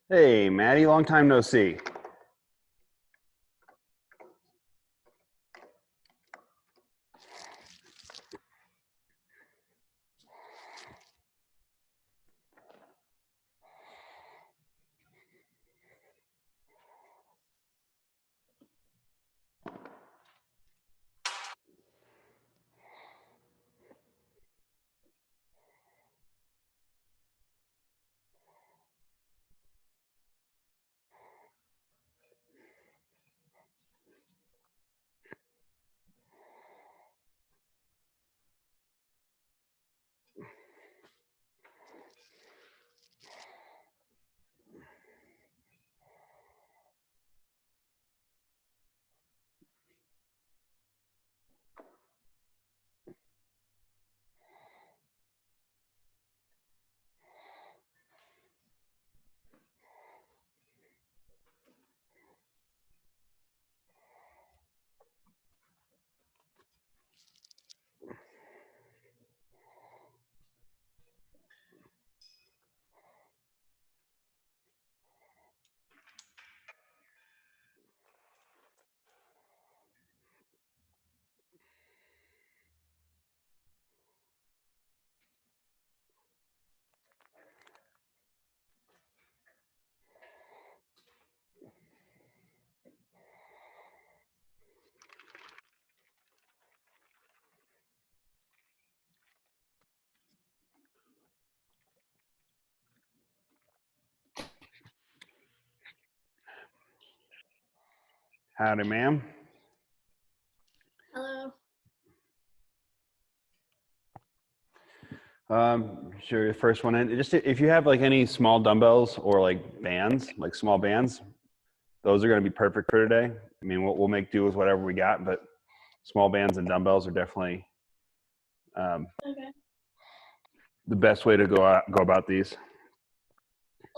Hey, Maddie, long time no see. Howdy, ma'am. Hello. Sure, the first one in. Just if you have like any small dumbbells or like bands, like small bands, those are going to be perfect for today. I mean, we'll make do with whatever we got, but small bands and dumbbells are definitely Okay. the best way to go about these.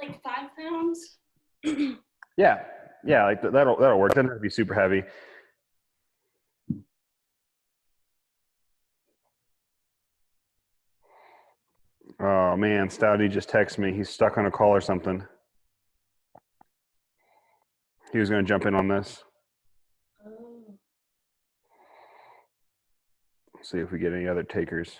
Like 5 pounds? Yeah, like that'll work. Doesn't have to be super heavy. Oh man, Stouty just texted me. He's stuck on a call or something. He was going to jump in on this. Oh. See if we get any other takers.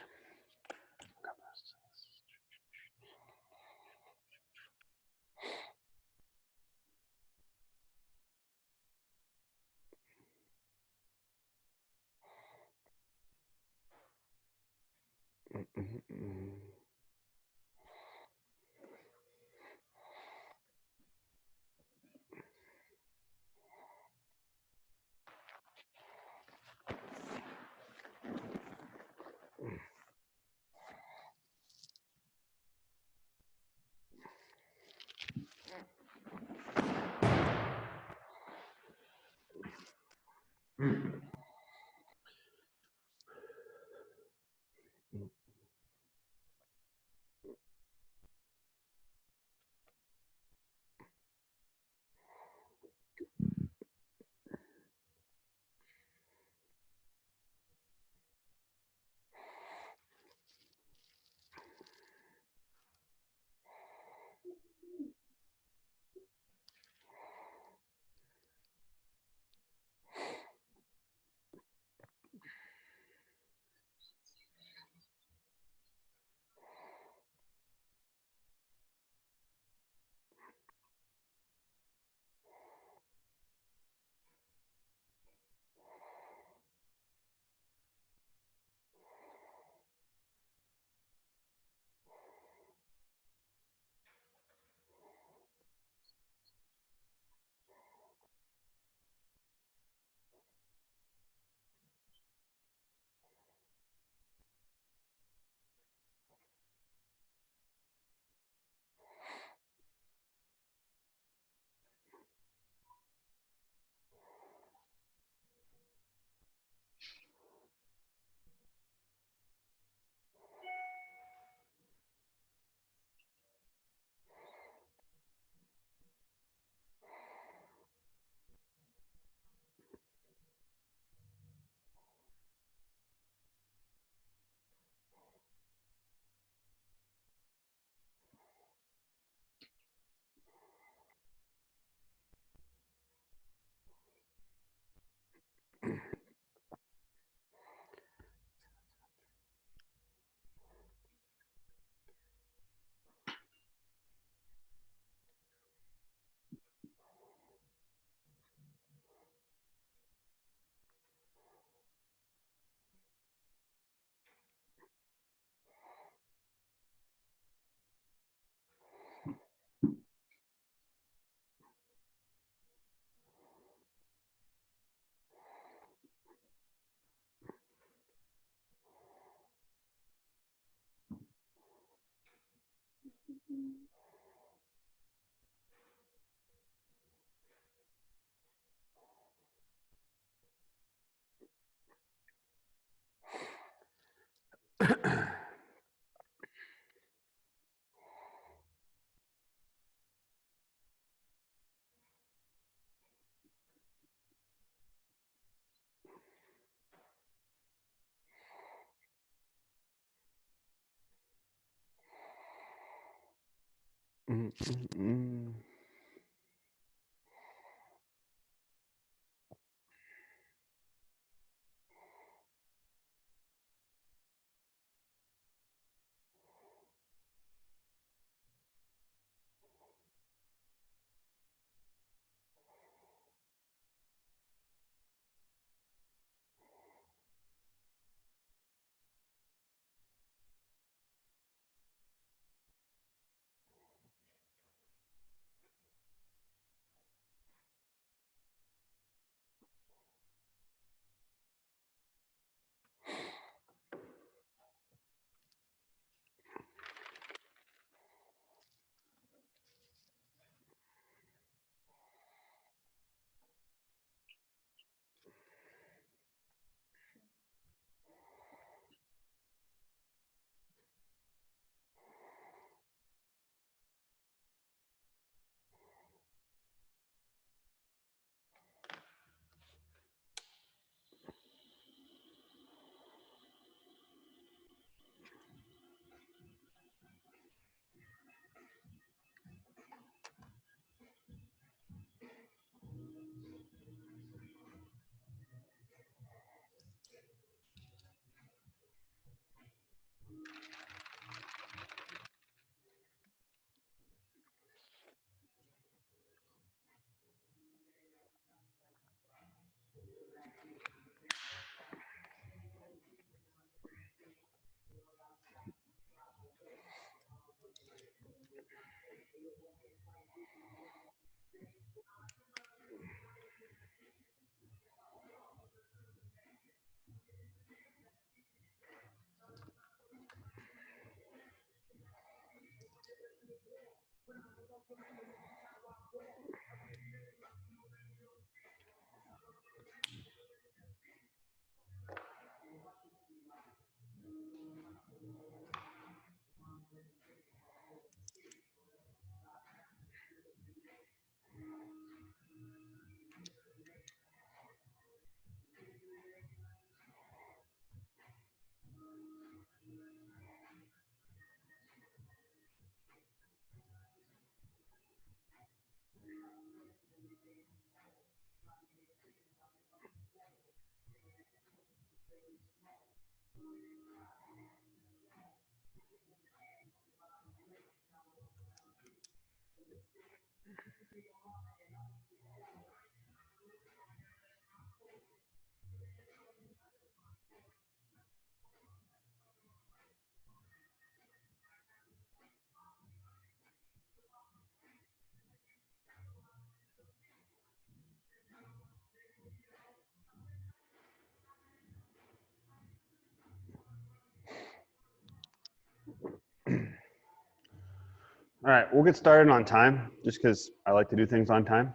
All right, we'll get started on time, just because I like to do things on time.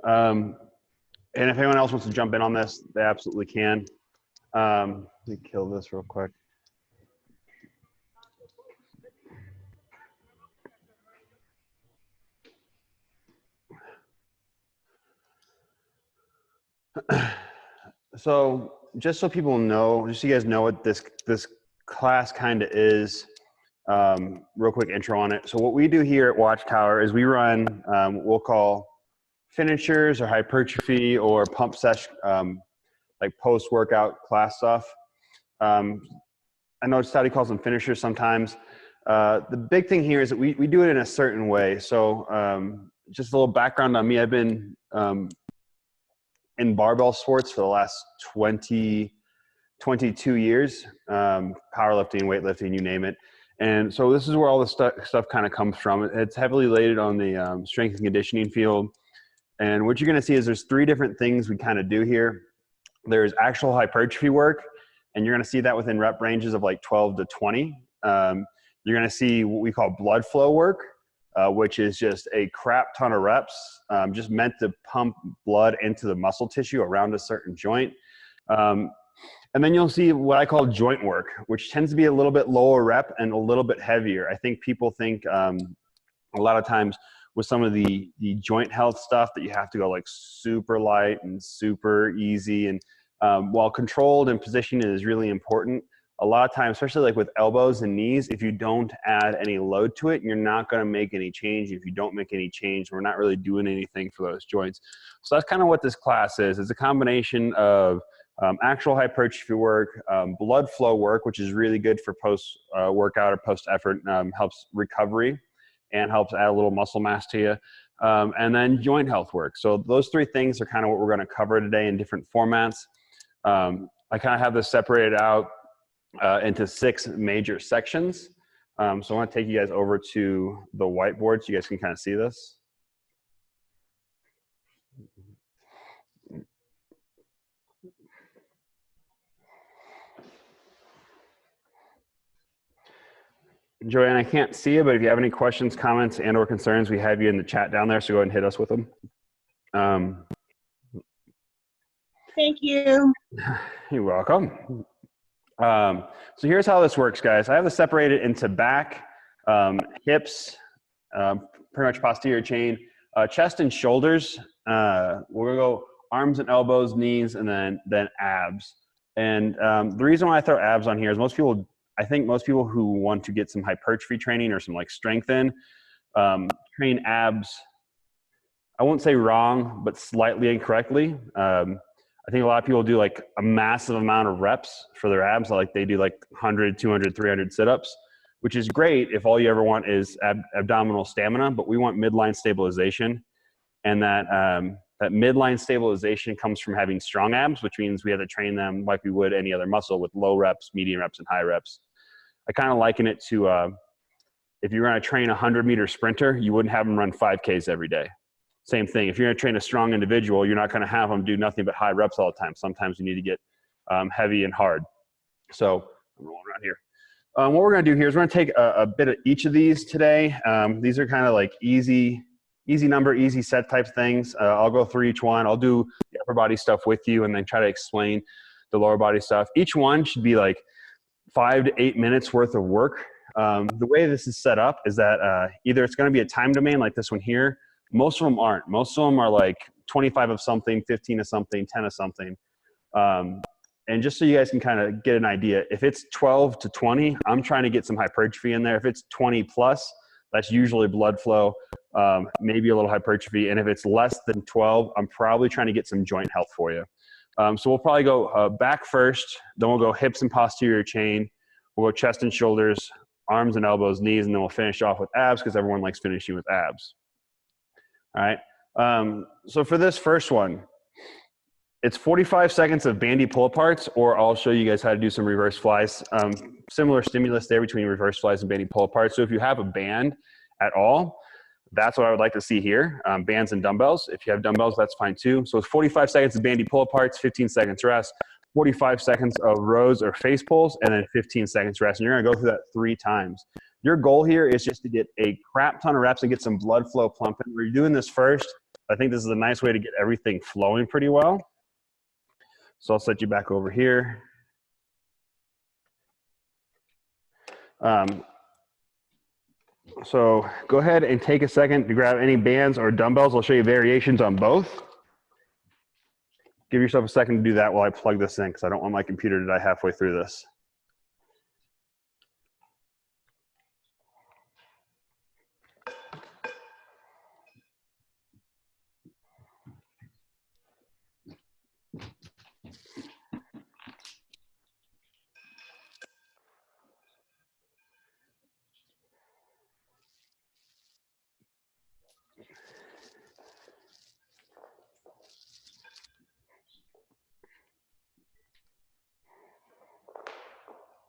And if anyone else wants to jump in on this, they absolutely can. Let me kill this real quick. So just so people know, just so you guys know what this class kind of is, real quick intro on it. So what we do here at Watchtower is we run what we'll call finishers or hypertrophy or pump sesh, like post-workout class stuff. I know Stouty calls them finishers sometimes. The big thing here is that we do it in a certain way. So just a little background on me. I've been in barbell sports for the last 22 years, powerlifting, weightlifting, you name it. And so this is where all the stuff kind of comes from. It's heavily related on the strength and conditioning field. And what you're going to see is there's three different things we kind of do here. There's actual hypertrophy work, and you're going to see that within rep ranges of like 12 to 20. you're going to see what we call blood flow work, which is just a crap ton of reps, just meant to pump blood into the muscle tissue around a certain joint. And then you'll see what I call joint work, which tends to be a little bit lower rep and a little bit heavier. I think people think a lot of times with some of the joint health stuff that you have to go like super light and super easy. And while controlled and positioning is really important, a lot of times, especially like with elbows and knees, if you don't add any load to it, you're not going to make any change. If you don't make any change, we're not really doing anything for those joints. So that's kind of what this class is. It's a combination of actual hypertrophy work, blood flow work, which is really good for post workout or post effort, helps recovery and helps add a little muscle mass to you. And then joint health work. So those three things are kind of what we're going to cover today in different formats. I kind of have this separated out into 6 major sections. So I want to take you guys over to the whiteboard so you guys can kind of see this. Joanne, I can't see you, but if you have any questions, comments, and or concerns, we have you in the chat down there, so go ahead and hit us with them. Thank you. You're welcome. So here's how this works, guys. I have this separated into back, hips, pretty much posterior chain, chest and shoulders. We're gonna go arms and elbows, knees, and then abs. And the reason why I throw abs on here is I think most people who want to get some hypertrophy training or some like strength in, train abs, I won't say wrong, but slightly incorrectly. I think a lot of people do like a massive amount of reps for their abs. Like they do like 100, 200, 300 sit-ups, which is great if all you ever want is abdominal stamina, but we want midline stabilization. And that midline stabilization comes from having strong abs, which means we have to train them like we would any other muscle with low reps, medium reps, and high reps. I kind of liken it to if you're going to train a 100-meter sprinter, you wouldn't have them run 5Ks every day. Same thing. If you're going to train a strong individual, you're not going to have them do nothing but high reps all the time. Sometimes you need to get heavy and hard. So I'm rolling around here. What we're going to do here is we're going to take a bit of each of these today. These are kind of like easy number, easy set type things. I'll go through each one. I'll do the upper body stuff with you and then try to explain the lower body stuff. Each one should be like 5 to 8 minutes worth of work. The way this is set up is that either it's going to be a time domain like this one here. Most of them aren't. Most of them are like 25 of something, 15 of something, 10 of something. And just so you guys can kind of get an idea, if it's 12 to 20, I'm trying to get some hypertrophy in there. If it's 20 plus, that's usually blood flow, maybe a little hypertrophy. And if it's less than 12, I'm probably trying to get some joint health for you. So we'll probably go back first, then we'll go hips and posterior chain. We'll go chest and shoulders, arms and elbows, knees, and then we'll finish off with abs because everyone likes finishing with abs. All right. So for this first one, it's 45 seconds of bandy pull aparts, or I'll show you guys how to do some reverse flies. Similar stimulus there between reverse flies and bandy pull aparts. So if you have a band at all, that's what I would like to see here. Bands and dumbbells. If you have dumbbells, that's fine too. So it's 45 seconds of bandy pull aparts, 15 seconds rest, 45 seconds of rows or face pulls, and then 15 seconds rest. And you're gonna go through that 3 times. Your goal here is just to get a crap ton of reps and get some blood flow pumping. We're doing this first. I think this is a nice way to get everything flowing pretty well. So I'll set you back over here. So go ahead and take a second to grab any bands or dumbbells. I'll show you variations on both. Give yourself a second to do that while I plug this in because I don't want my computer to die halfway through this.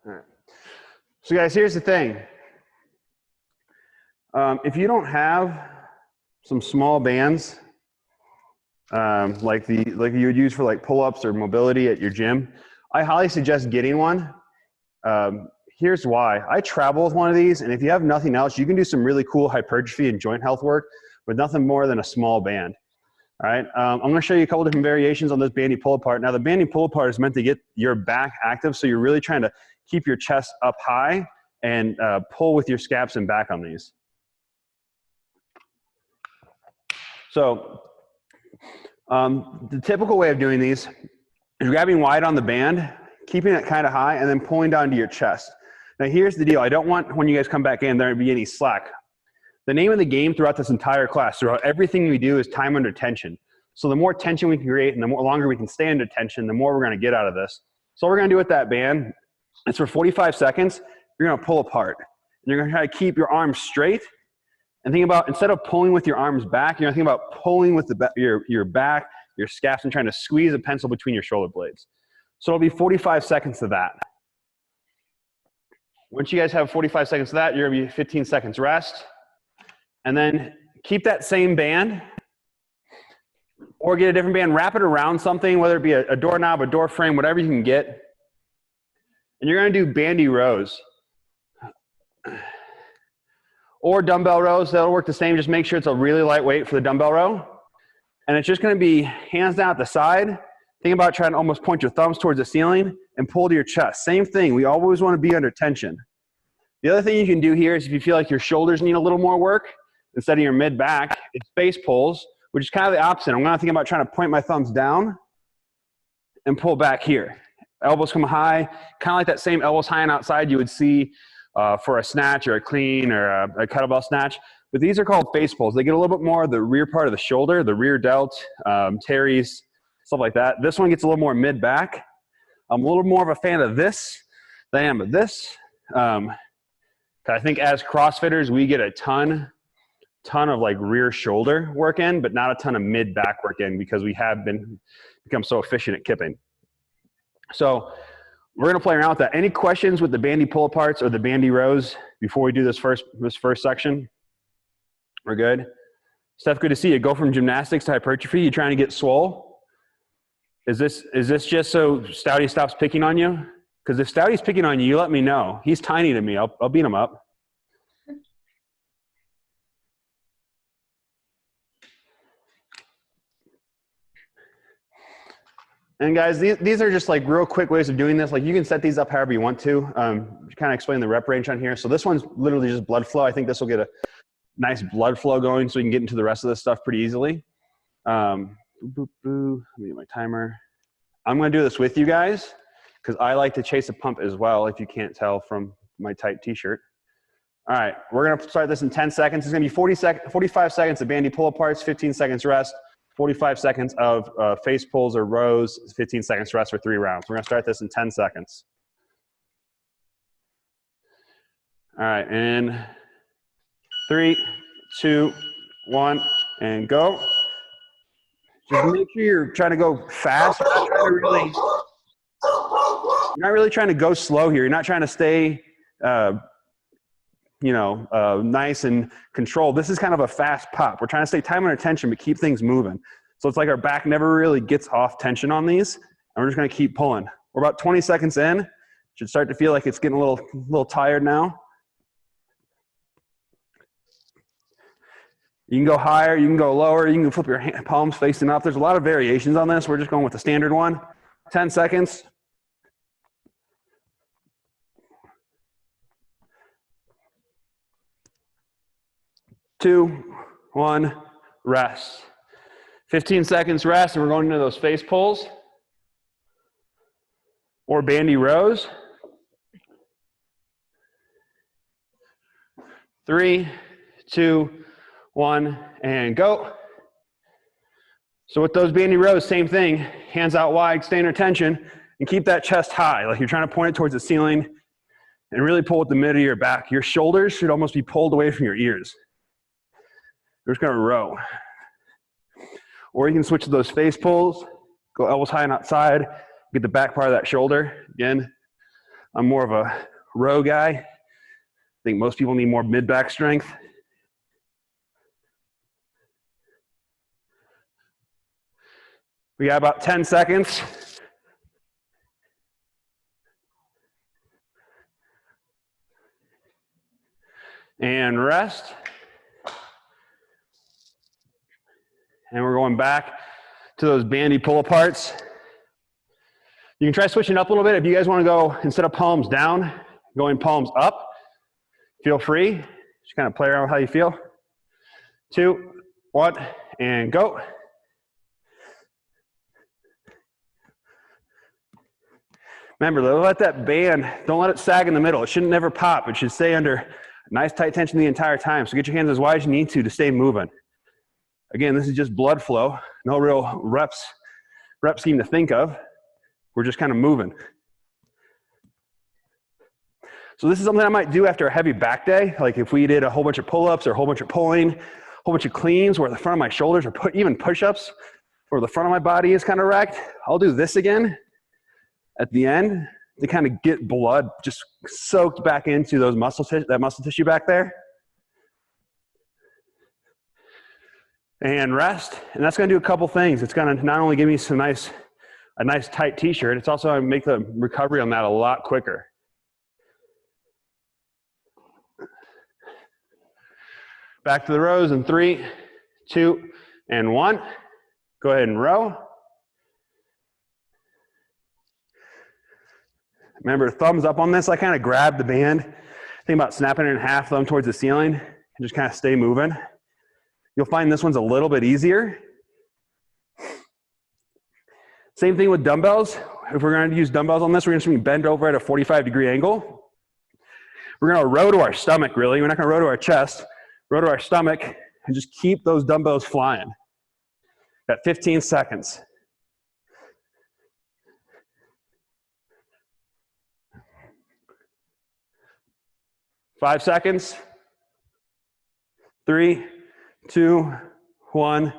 All right. So guys, here's the thing. If you don't have some small bands, like you would use for like pull-ups or mobility at your gym, I highly suggest getting one. Here's why. I travel with one of these, and if you have nothing else, you can do some really cool hypertrophy and joint health work with nothing more than a small band. All right, I'm going to show you a couple different variations on this bandy pull apart. Now, the bandy pull apart is meant to get your back active, so you're really trying to keep your chest up high and pull with your scaps and back on these. So the typical way of doing these is grabbing wide on the band, keeping it kind of high, and then pulling down to your chest. Now, here's the deal. I don't want, when you guys come back in, there to be any slack. The name of the game throughout this entire class, throughout everything we do, is time under tension. So the more tension we can create and the more longer we can stay under tension, the more we're going to get out of this. So what we're going to do with that band, it's for 45 seconds, you're going to pull apart. And you're going to try to keep your arms straight. And think about, instead of pulling with your arms back, you're going to think about pulling with your back, your scaps, and trying to squeeze a pencil between your shoulder blades. So it'll be 45 seconds of that. Once you guys have 45 seconds of that, you're going to be 15 seconds rest. And then keep that same band, or get a different band, wrap it around something, whether it be a doorknob, a door frame, whatever you can get. And you're going to do bandy rows. Or dumbbell rows, that'll work the same. Just make sure it's a really light weight for the dumbbell row. And it's just going to be hands down at the side. Think about trying to almost point your thumbs towards the ceiling and pull to your chest. Same thing. We always want to be under tension. The other thing you can do here is if you feel like your shoulders need a little more work, instead of your mid-back, it's face pulls, which is kind of the opposite. I'm going to think about trying to point my thumbs down and pull back here. Elbows come high, kind of like that same elbows high and outside you would see for a snatch or a clean or a kettlebell snatch. But these are called face pulls. They get a little bit more of the rear part of the shoulder, the rear delt, teres, stuff like that. This one gets a little more mid-back. I'm a little more of a fan of this than I am of this. I think as CrossFitters, we get a ton of like rear shoulder work in, but not a ton of mid back work in because we have become so efficient at kipping. So we're going to play around with that. Any questions with the bandy pull aparts or the bandy rows before we do this first section? We're good. Steph, good to see you. Go from gymnastics to hypertrophy. You trying to get swole? Is this just so Stouty stops picking on you? Because if Stouty's picking on you, you let me know. He's tiny to me. I'll beat him up. And guys, these are just like real quick ways of doing this. Like you can set these up however you want to. Kind of explain the rep range on here. So this one's literally just blood flow. I think this will get a nice blood flow going so we can get into the rest of this stuff pretty easily. Let me get my timer. I'm going to do this with you guys because I like to chase a pump as well, if you can't tell from my tight t-shirt. All right, we're going to start this in 10 seconds. It's going to be 45 seconds of bandy pull aparts, 15 seconds rest. 45 seconds of face pulls or rows, 15 seconds rest for 3 rounds. We're going to start this in 10 seconds. All right, in 3, 2, 1, and go. Just make sure you're trying to go fast. You're not really trying to go slow here. You're not trying to stay nice and controlled. This is kind of a fast pop. We're trying to stay time under tension, but keep things moving. So it's like our back never really gets off tension on these, and we're just going to keep pulling. We're about 20 seconds in. Should start to feel like it's getting a little tired now. You can go higher, you can go lower, you can flip your palms facing up. There's a lot of variations on this. We're just going with the standard one. 10 seconds. 2, 1, rest. 15 seconds rest, and we're going into those face pulls or bandy rows. 3, 2, 1, and go. So with those bandy rows, same thing. Hands out wide, stay under tension, and keep that chest high. Like you're trying to point it towards the ceiling and really pull with the mid of your back. Your shoulders should almost be pulled away from your ears. You're just going to row. Or you can switch to those face pulls, go elbows high and outside, get the back part of that shoulder. Again, I'm more of a row guy. I think most people need more mid-back strength. We got about 10 seconds. and rest. And we're going back to those bandy pull aparts. You can try switching up a little bit. If you guys want to go, instead of palms down, going palms up, feel free. Just kind of play around with how you feel. 2, 1, and go. Remember, let that band, don't let it sag in the middle. It shouldn't never pop. It should stay under nice tight tension the entire time. So get your hands as wide as you need to stay moving. Again, this is just blood flow. No real rep scheme to think of. We're just kind of moving. So this is something I might do after a heavy back day. Like if we did a whole bunch of pull-ups or a whole bunch of pulling, a whole bunch of cleans where the front of my shoulders, or even push-ups where the front of my body is kind of wrecked. I'll do this again at the end to kind of get blood just soaked back into those that muscle tissue back there. And rest. And that's going to do a couple things. It's going to not only give me a nice tight t-shirt, it's also going to make the recovery on that a lot quicker. Back to the rows in 3, 2, and 1. Go ahead and row. Remember, thumbs up on this. I kind of grab the band. Think about snapping it in half, thumb towards the ceiling, and just kind of stay moving. You'll find this one's a little bit easier. Same thing with dumbbells. If we're going to use dumbbells on this, we're going to be bent over at a 45-degree angle. We're going to row to our stomach, really. We're not going to row to our chest. Row to our stomach, and just keep those dumbbells flying. Got 15 seconds. Five seconds. 3, 2, 1,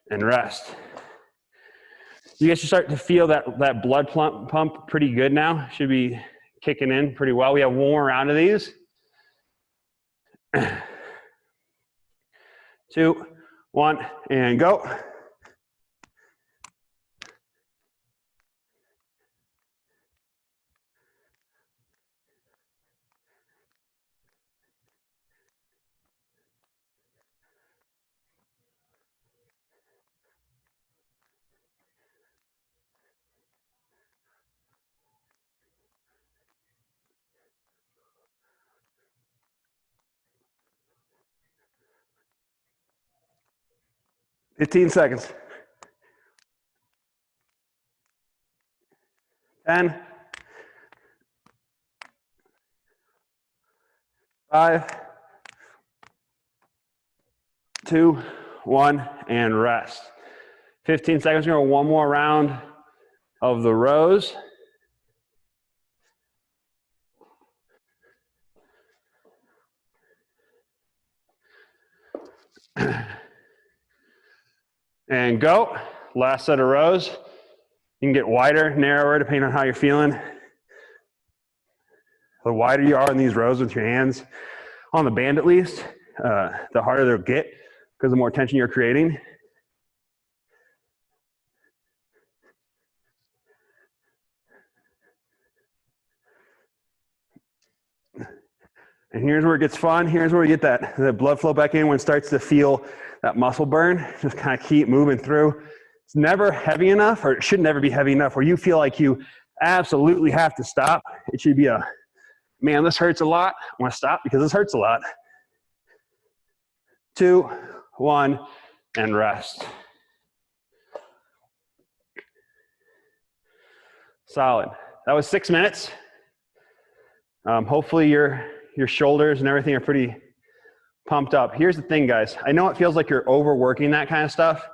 and rest. You guys should start to feel that blood pump pretty good now. Should be kicking in pretty well. We have one more round of these. 2, 1, and go. Fifteen seconds. 10, 5, 2, 1, and rest. 15 seconds. We're going to go one more round of the rows. And go. Last set of rows. You can get wider, narrower, depending on how you're feeling. The wider you are in these rows with your hands on the band at least, the harder they'll get because the more tension you're creating. And here's where it gets fun. Here's where we get that blood flow back in when it starts to feel that muscle burn. Just kind of keep moving through. It's never heavy enough, or it should never be heavy enough where you feel like you absolutely have to stop. It should be a, man, this hurts a lot. I want to stop because this hurts a lot. 2, 1, and rest. Solid. That was 6 minutes. Hopefully your shoulders and everything are pretty pumped up. Here's the thing, guys. I know it feels like you're overworking that kind of stuff.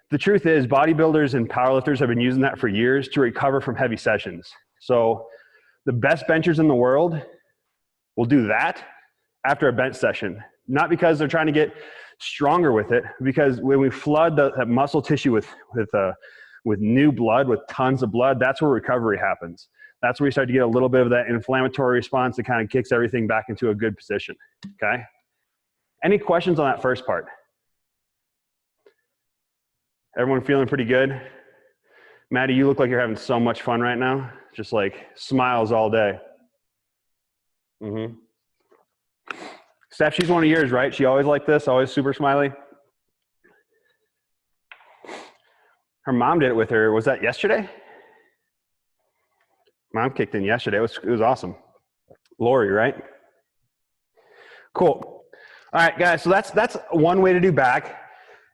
The truth is, bodybuilders and powerlifters have been using that for years to recover from heavy sessions. So the best benchers in the world will do that after a bench session. Not because they're trying to get stronger with it, because when we flood that muscle tissue with new blood, with tons of blood, that's where recovery happens. That's where we start to get a little bit of that inflammatory response that kind of kicks everything back into a good position, okay? Any questions on that first part? Everyone feeling pretty good? Maddie, you look like you're having so much fun right now. Just like smiles all day. Steph, she's one of yours, right? She always like this, always super smiley. Her mom did it with her. Was that yesterday? Mom kicked in yesterday. It was awesome. Lori, right? Cool. All right, guys, so that's one way to do back.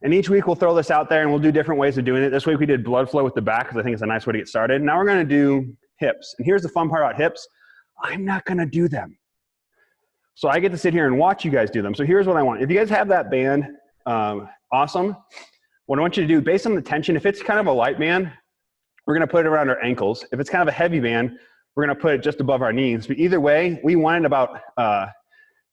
And each week we'll throw this out there and we'll do different ways of doing it. This week we did blood flow with the back because I think it's a nice way to get started. Now we're going to do hips. And here's the fun part about hips. I'm not going to do them. So I get to sit here and watch you guys do them. So here's what I want. If you guys have that band, awesome. What I want you to do, based on the tension, if it's kind of a light band, we're going to put it around our ankles. If it's kind of a heavy band, we're going to put it just above our knees. But either way, we want it about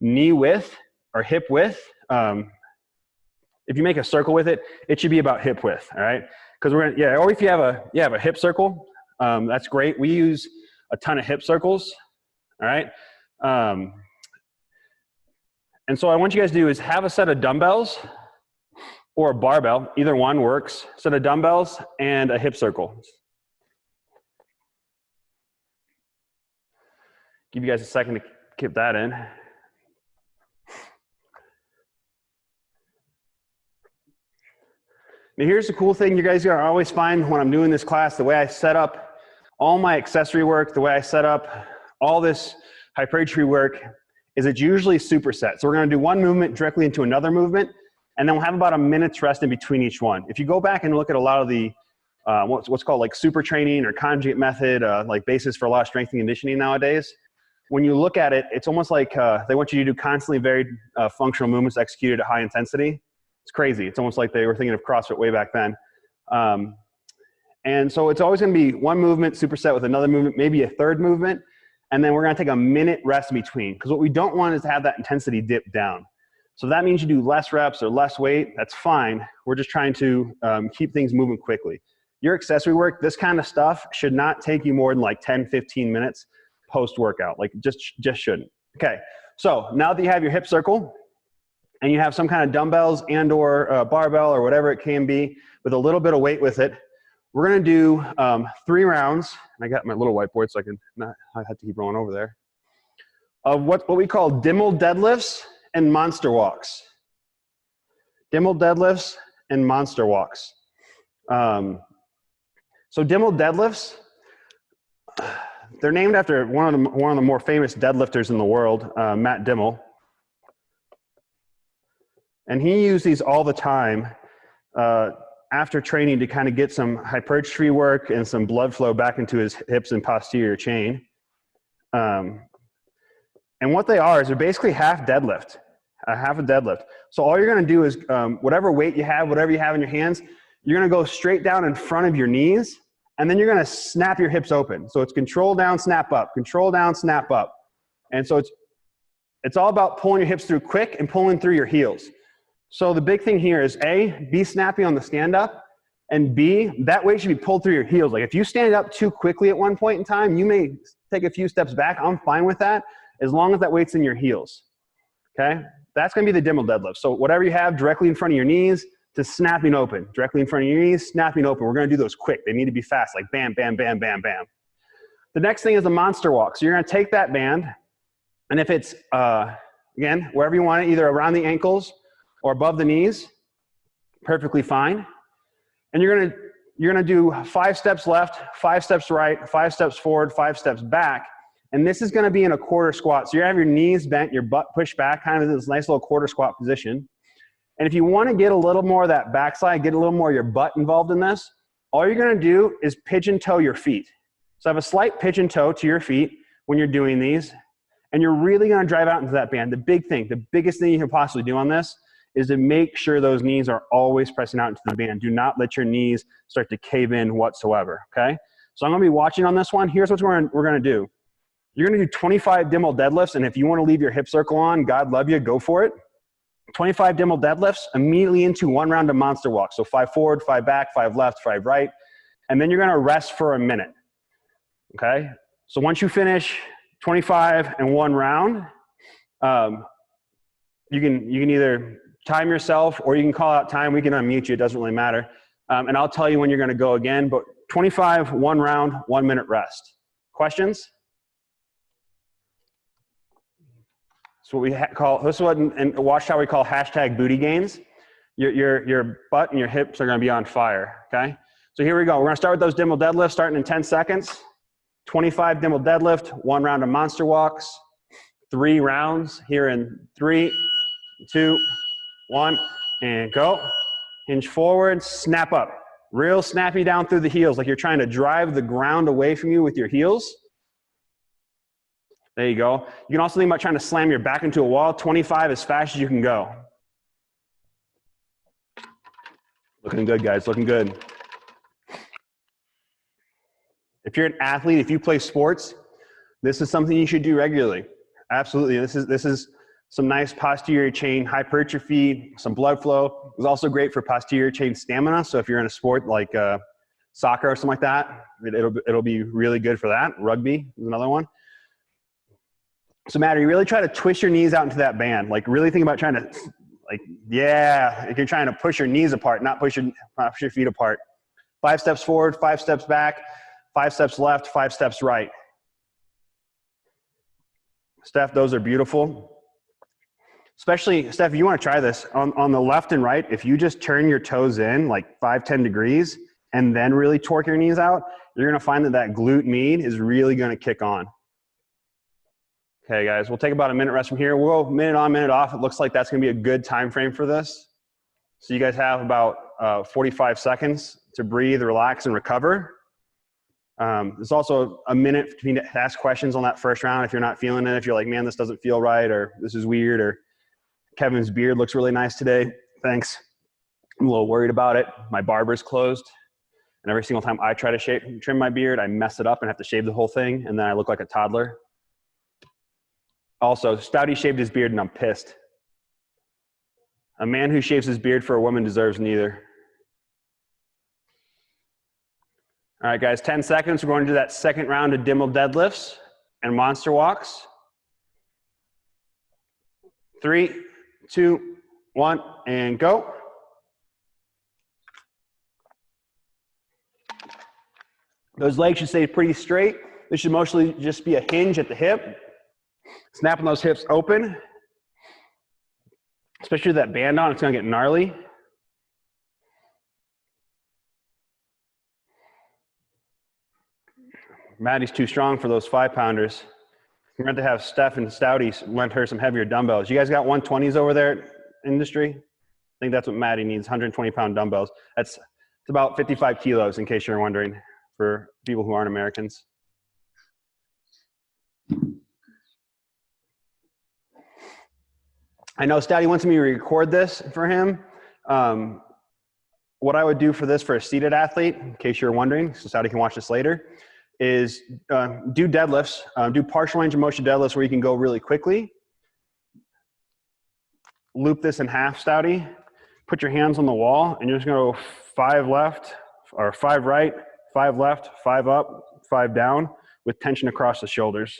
knee width or hip width. If you make a circle with it, it should be about hip width, all right? Because we're going to, or if you have a hip circle, that's great. We use a ton of hip circles, all right? And so what I want you guys to do is have a set of dumbbells or a barbell, either one works, set of dumbbells and a hip circle. Give you guys a second to keep that in. Now here's the cool thing you guys are always find when I'm doing this class, the way I set up all my accessory work, the way I set up all this hypertrophy work is it's usually superset. So we're gonna do one movement directly into another movement, and then we'll have about a minute's rest in between each one. If you go back and look at a lot of the, what's called like super training or conjugate method, like basis for a lot of strength and conditioning nowadays, when you look at it, it's almost like they want you to do constantly varied functional movements executed at high intensity. It's crazy. It's almost like they were thinking of CrossFit way back then. And so it's always gonna be one movement superset with another movement, maybe a third movement, and then we're gonna take a minute rest in between, because what we don't want is to have that intensity dip down. So that means you do less reps or less weight, that's fine. We're just trying to keep things moving quickly. Your accessory work, this kind of stuff should not take you more than like 10, 15 minutes post-workout, like just shouldn't. Okay, so now that you have your hip circle, and you have some kind of dumbbells and or barbell or whatever it can be with a little bit of weight with it, we're gonna do 3 rounds. I got my little whiteboard so I can not have to keep rolling over there. Of what we call Dimmel deadlifts and monster walks. Dimmel deadlifts and monster walks. So Dimmel deadlifts, they're named after one of the more famous deadlifters in the world, Matt Dimmel. And he used these all the time after training to kind of get some hypertrophy work and some blood flow back into his hips and posterior chain. And what they are is they're basically half a deadlift. So all you're gonna do is whatever weight you have, whatever you have in your hands, you're gonna go straight down in front of your knees, and then you're gonna snap your hips open. So it's control down, snap up, control down, snap up. And so it's all about pulling your hips through quick and pulling through your heels. So the big thing here is A, be snappy on the stand up, and B, that weight should be pulled through your heels. Like if you stand up too quickly at one point in time, you may take a few steps back. I'm fine with that as long as that weight's in your heels, okay? That's gonna be the Dimmel deadlift. So whatever you have directly in front of your knees to snapping open, directly in front of your knees, snapping open. We're gonna do those quick. They need to be fast, like bam, bam, bam, bam, bam. The next thing is the monster walk. So you're gonna take that band, and if it's, again, wherever you want it, either around the ankles or above the knees, perfectly fine. And you're gonna do 5 steps left, 5 steps right, 5 steps forward, 5 steps back. And this is gonna be in a quarter squat. So you have your knees bent, your butt pushed back, kind of in this nice little quarter squat position. And if you wanna get a little more of that backside, get a little more of your butt involved in this, all you're gonna do is pigeon toe your feet. So have a slight pigeon toe to your feet when you're doing these, and you're really gonna drive out into that band. The biggest thing you can possibly do on this is to make sure those knees are always pressing out into the band. Do not let your knees start to cave in whatsoever, okay? So I'm gonna be watching on this one. Here's what we're gonna do. You're gonna do 25 Dimmel deadlifts, and if you wanna leave your hip circle on, God love you, go for it. 25 Dimmel deadlifts, immediately into 1 round of monster walk. So 5 forward, 5 back, 5 left, 5 right, and then you're gonna rest for a minute, okay? So once you finish 25 and 1 round, you can either time yourself or you can call out time. We can unmute you, it doesn't really matter. And I'll tell you when you're gonna go again, but 25, 1 round, 1 minute rest. Questions? So what we call, this is what in Watch Tower we call hashtag booty gains. Your butt and your hips are gonna be on fire, okay? So here we go. We're gonna start with those Dimmel deadlifts starting in 10 seconds. 25 Dimmel deadlift, 1 round of monster walks, 3 rounds here in 3, 2, 1, and go. Hinge forward, snap up. Real snappy down through the heels, like you're trying to drive the ground away from you with your heels. There you go. You can also think about trying to slam your back into a wall, 25 as fast as you can go. Looking good, guys, looking good. If you're an athlete, if you play sports, this is something you should do regularly. Absolutely, this is some nice posterior chain hypertrophy, some blood flow. It's also great for posterior chain stamina. So if you're in a sport like soccer or something like that, it'll be really good for that. Rugby is another one. So Matt, you really try to twist your knees out into that band. Like really think about trying to, like, yeah, if you're trying to push your knees apart, not push your feet apart. 5 steps forward, 5 steps back, 5 steps left, 5 steps right. Steph, those are beautiful. Especially, Steph, if you want to try this, on the left and right, if you just turn your toes in like 5-10 degrees and then really torque your knees out, you're going to find that that glute med is really going to kick on. Okay, guys, we'll take about a minute rest from here. We'll go minute on, minute off. It looks like that's going to be a good time frame for this. So you guys have about 45 seconds to breathe, relax, and recover. There's also a minute to ask questions on that first round if you're not feeling it, if you're like, man, this doesn't feel right, or this is weird, or Kevin's beard looks really nice today. Thanks. I'm a little worried about it. My barber's closed. And every single time I try to trim my beard, I mess it up and have to shave the whole thing. And then I look like a toddler. Also, Stouty shaved his beard and I'm pissed. A man who shaves his beard for a woman deserves neither. All right, guys, 10 seconds. We're going to do that second round of Dimmel deadlifts and monster walks. 3, 2, 1, and go. Those legs should stay pretty straight. This should mostly just be a hinge at the hip. Snapping those hips open. Especially with that band on, it's gonna get gnarly. Maddie's too strong for those 5-pounders. We're going to have Steph and Stouty lend her some heavier dumbbells. You guys got 120s over there at Industry? I think that's what Maddie needs, 120-pound dumbbells. It's about 55 kilos, in case you're wondering, for people who aren't Americans. I know Stouty wants me to record this for him. What I would do for this for a seated athlete, in case you're wondering, so Stouty can watch this later, is do deadlifts, do partial range of motion deadlifts where you can go really quickly. Loop this in half, Stouty. Put your hands on the wall and you're just gonna go 5 left, or 5 right, 5 left, 5 up, 5 down with tension across the shoulders.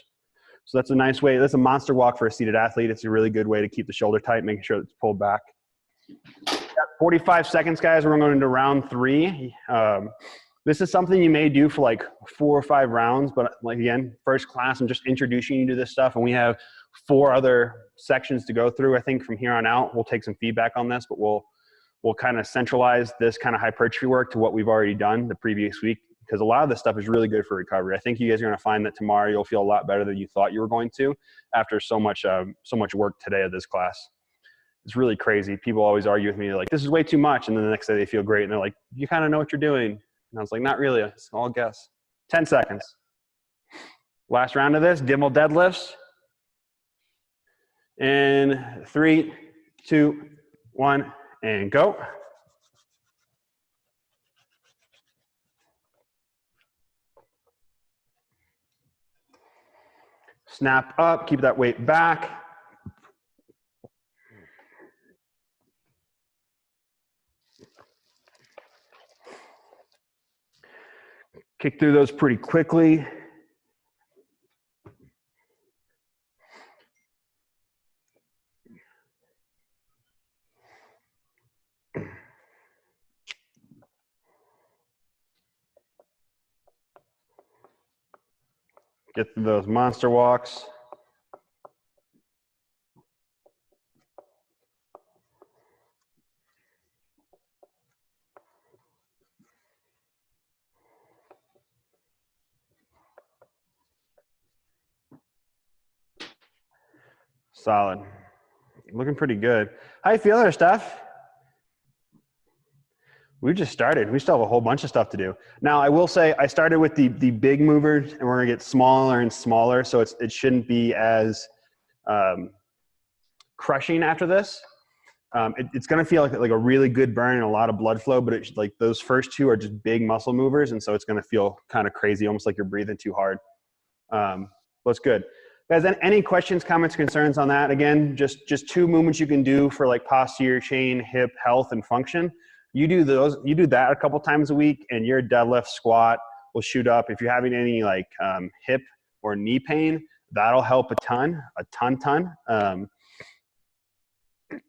So that's a nice way, that's a monster walk for a seated athlete. It's a really good way to keep the shoulder tight, making sure it's pulled back. 45 seconds, guys, we're going into round 3. This is something you may do for like 4 or 5 rounds, but like again, first class, I'm just introducing you to this stuff, and we have 4 other sections to go through. I think from here on out, we'll take some feedback on this, but we'll kind of centralize this kind of hypertrophy work to what we've already done the previous week, because a lot of this stuff is really good for recovery. I think you guys are going to find that tomorrow you'll feel a lot better than you thought you were going to after so much work today of this class. It's really crazy. People always argue with me, like, this is way too much, and then the next day they feel great, and they're like, you kind of know what you're doing. And I was like, not really, it's all guess. 10 seconds. Last round of this, Dimmel deadlifts. In 3, 2, 1, and go. Snap up, keep that weight back. Kick through those pretty quickly. Get through those monster walks. Solid. Looking pretty good. How you feeling there, Steph? We just started. We still have a whole bunch of stuff to do. Now, I will say I started with the big movers, and we're going to get smaller and smaller, so it shouldn't be as crushing after this. It's going to feel like a really good burn and a lot of blood flow, but it's like those first two are just big muscle movers, and so it's going to feel kind of crazy, almost like you're breathing too hard. That's good. Guys, any questions, comments, concerns on that? Again, just 2 movements you can do for like posterior chain, hip, health, and function. You do that a couple times a week, and your deadlift, squat will shoot up. If you're having any like hip or knee pain, that'll help a ton.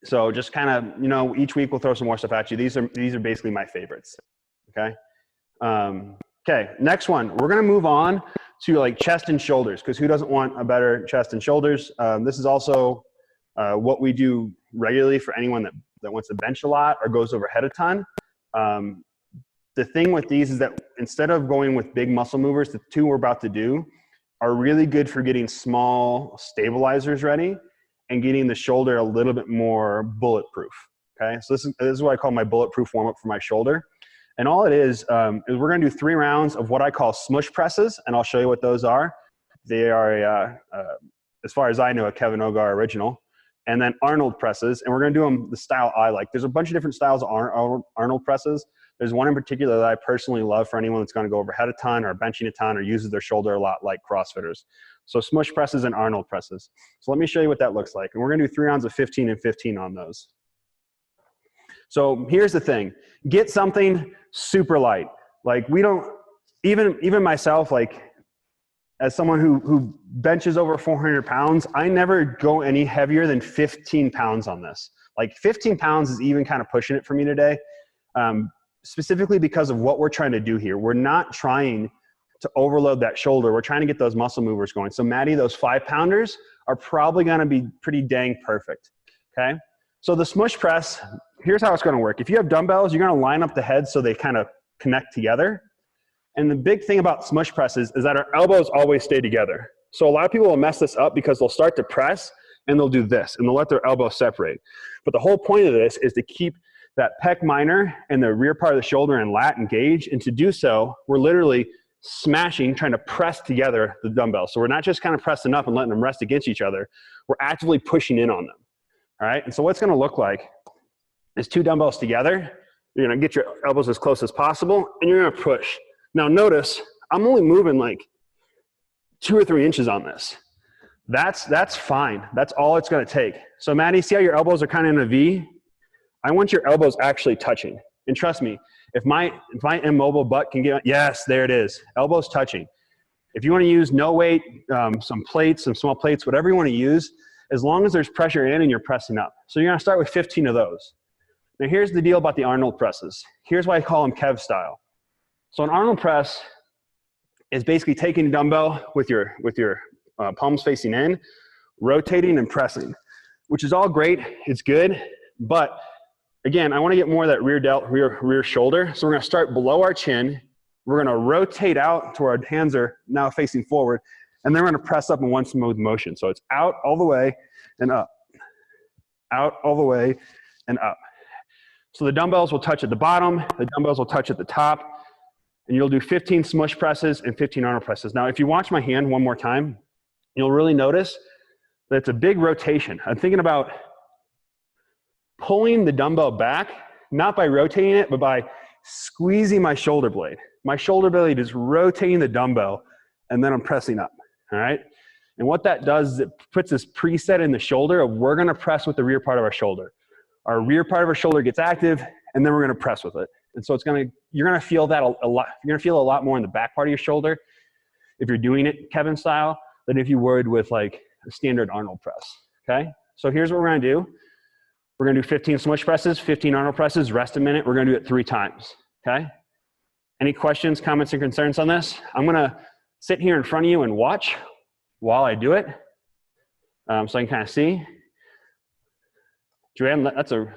So just kind of, you know, each week we'll throw some more stuff at you. These are basically my favorites. Okay. Okay. Next one, we're gonna move on to like chest and shoulders, because who doesn't want a better chest and shoulders? This is also what we do regularly for anyone that wants to bench a lot or goes overhead a ton. The thing with these is that instead of going with big muscle movers, the 2 we're about to do are really good for getting small stabilizers ready and getting the shoulder a little bit more bulletproof. Okay, so this is what I call my bulletproof warm-up for my shoulder. And all it is we're gonna do 3 rounds of what I call smush presses, and I'll show you what those are. They are, as far as I know, a Kevin Ogar original. And then Arnold presses, and we're gonna do them the style I like. There's a bunch of different styles of Arnold presses. There's one in particular that I personally love for anyone that's gonna go overhead a ton or benching a ton or uses their shoulder a lot like CrossFitters. So smush presses and Arnold presses. So let me show you what that looks like. And we're gonna do 3 rounds of 15 and 15 on those. So here's the thing, get something super light. Like we don't, even myself, like as someone who benches over 400 pounds, I never go any heavier than 15 pounds on this. Like 15 pounds is even kind of pushing it for me today, specifically because of what we're trying to do here. We're not trying to overload that shoulder. We're trying to get those muscle movers going. So Maddie, those 5-pounders are probably gonna be pretty dang perfect, okay? So the smush press, here's how it's gonna work. If you have dumbbells, you're gonna line up the heads so they kind of connect together. And the big thing about smush presses is that our elbows always stay together. So a lot of people will mess this up because they'll start to press and they'll do this and they'll let their elbows separate. But the whole point of this is to keep that pec minor and the rear part of the shoulder and lat engaged. And to do so, we're literally smashing, trying to press together the dumbbells. So we're not just kind of pressing up and letting them rest against each other. We're actively pushing in on them. All right. And so what's going to look like is 2 dumbbells together. You're going to get your elbows as close as possible and you're going to push. Now notice, I'm only moving like 2 or 3 inches on this. That's fine. That's all it's gonna take. So Maddie, see how your elbows are kind of in a V? I want your elbows actually touching. And trust me, if my immobile butt can get, yes, there it is, elbows touching. If you wanna use no weight, some plates, some small plates, whatever you wanna use, as long as there's pressure in and you're pressing up. So you're gonna start with 15 of those. Now here's the deal about the Arnold presses. Here's why I call them Kev style. So an Arnold press is basically taking a dumbbell with your palms facing in, rotating and pressing, which is all great. It's good. But again, I want to get more of that rear shoulder. So we're going to start below our chin. We're going to rotate out to our hands are now facing forward. And then we're going to press up in one smooth motion. So it's out all the way and up, out all the way and up. So the dumbbells will touch at the bottom. The dumbbells will touch at the top. And you'll do 15 smush presses and 15 Arnold presses. Now, if you watch my hand one more time, you'll really notice that it's a big rotation. I'm thinking about pulling the dumbbell back, not by rotating it, but by squeezing my shoulder blade. My shoulder blade is rotating the dumbbell, and then I'm pressing up, all right? And what that does is it puts this preset in the shoulder of we're gonna press with the rear part of our shoulder. Our rear part of our shoulder gets active, and then we're gonna press with it. And so you're gonna feel that a lot. You're gonna feel a lot more in the back part of your shoulder if you're doing it Kevin style than if you would with like a standard Arnold press, okay? So here's what we're gonna do. We're gonna do 15 smush presses, 15 Arnold presses, rest a minute. We're gonna do it 3 times, okay? Any questions, comments, and concerns on this? I'm gonna sit here in front of you and watch while I do it so I can kind of see. Joanne, that's a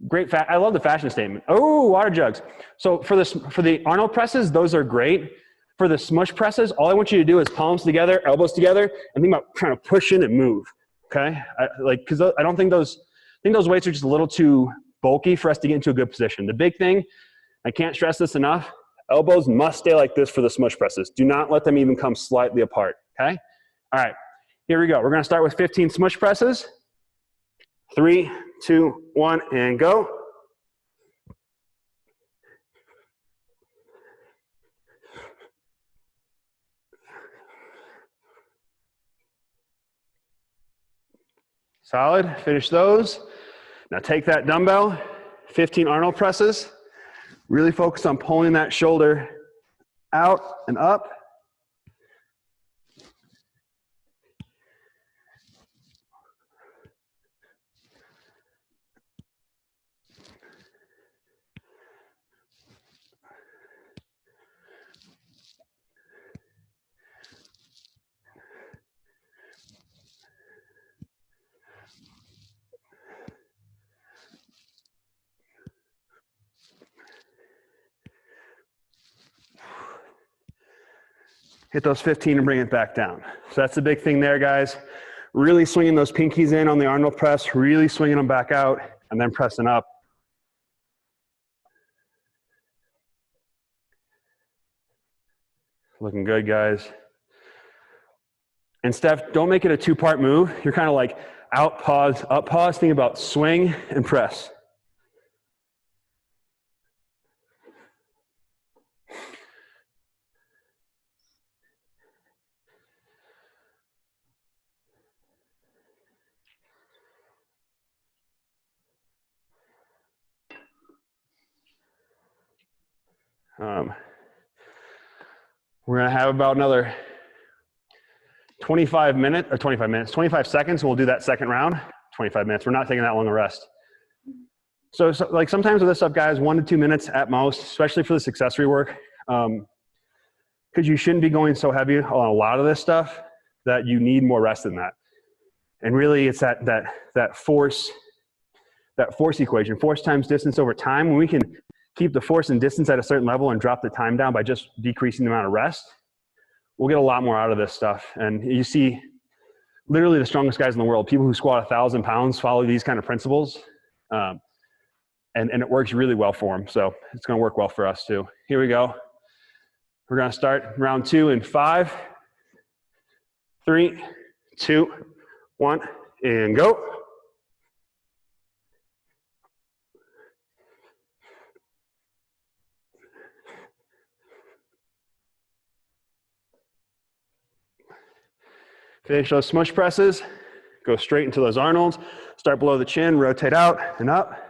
great, I love the fashion statement. Oh, water jugs. So for the Arnold presses, those are great. For the smush presses, all I want you to do is palms together, elbows together, and think about trying to push in and move, okay? Because I don't think those weights are just a little too bulky for us to get into a good position. The big thing, I can't stress this enough, elbows must stay like this for the smush presses. Do not let them even come slightly apart, okay? All right, here we go. We're gonna start with 15 smush presses. 3, 2, 1, and go. Solid, finish those. Now take that dumbbell, 15 Arnold presses. Really focus on pulling that shoulder out and up. Hit those 15 and bring it back down. So that's the big thing there, guys. Really swinging those pinkies in on the Arnold press, really swinging them back out, and then pressing up. Looking good, guys. And Steph, don't make it a two-part move. You're kind of like out, pause, up, pause. Think about swing and press. We're gonna have about another 25 seconds. We'll do that second round, 25 minutes. We're not taking that long a rest. So like sometimes with this stuff, guys, 1 to 2 minutes at most, especially for this accessory work, because you shouldn't be going so heavy on a lot of this stuff that you need more rest than that. And really it's that force equation, force times distance over time. When we can keep the force and distance at a certain level and drop the time down by just decreasing the amount of rest, we'll get a lot more out of this stuff. And you see literally the strongest guys in the world, people who squat 1,000 pounds, follow these kind of principles. And it works really well for them. So it's gonna work well for us too. Here we go. We're gonna start round 2 in 5, 3, 2, 1, and go. Finish those smush presses. Go straight into those Arnolds. Start below the chin, rotate out and up.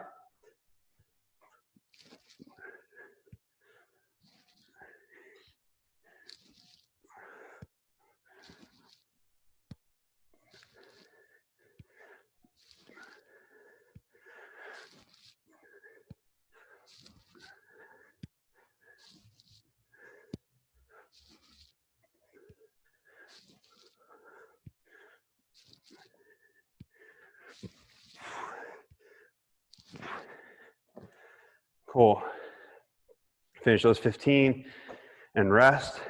Cool. Finish those 15 and rest.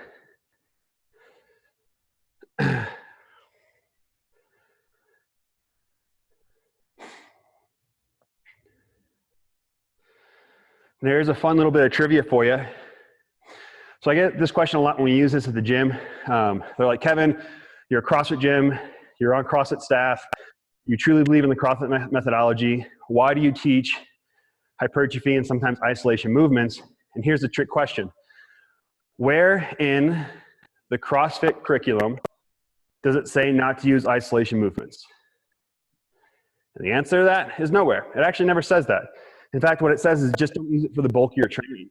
There's a fun little bit of trivia for you. So I get this question a lot when we use this at the gym. They're like, Kevin, you're a CrossFit gym, you're on CrossFit staff, you truly believe in the CrossFit methodology. Why do you teach hypertrophy and sometimes isolation movements? And here's the trick question. Where in the CrossFit curriculum does it say not to use isolation movements? And the answer to that is nowhere. It actually never says that. In fact, what it says is just don't use it for the bulk of your training.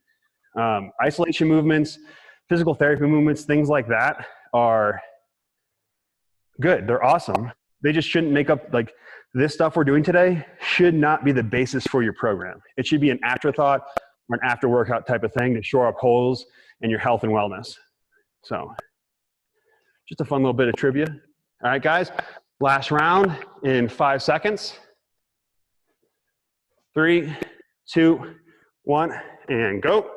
Isolation movements, physical therapy movements, things like that are good. They're awesome. They just shouldn't make up, like this stuff we're doing today should not be the basis for your program. It should be an afterthought or an after workout type of thing to shore up holes in your health and wellness. So just a fun little bit of trivia. All right, guys, last round in 5 seconds. 3, 2, 1, and go.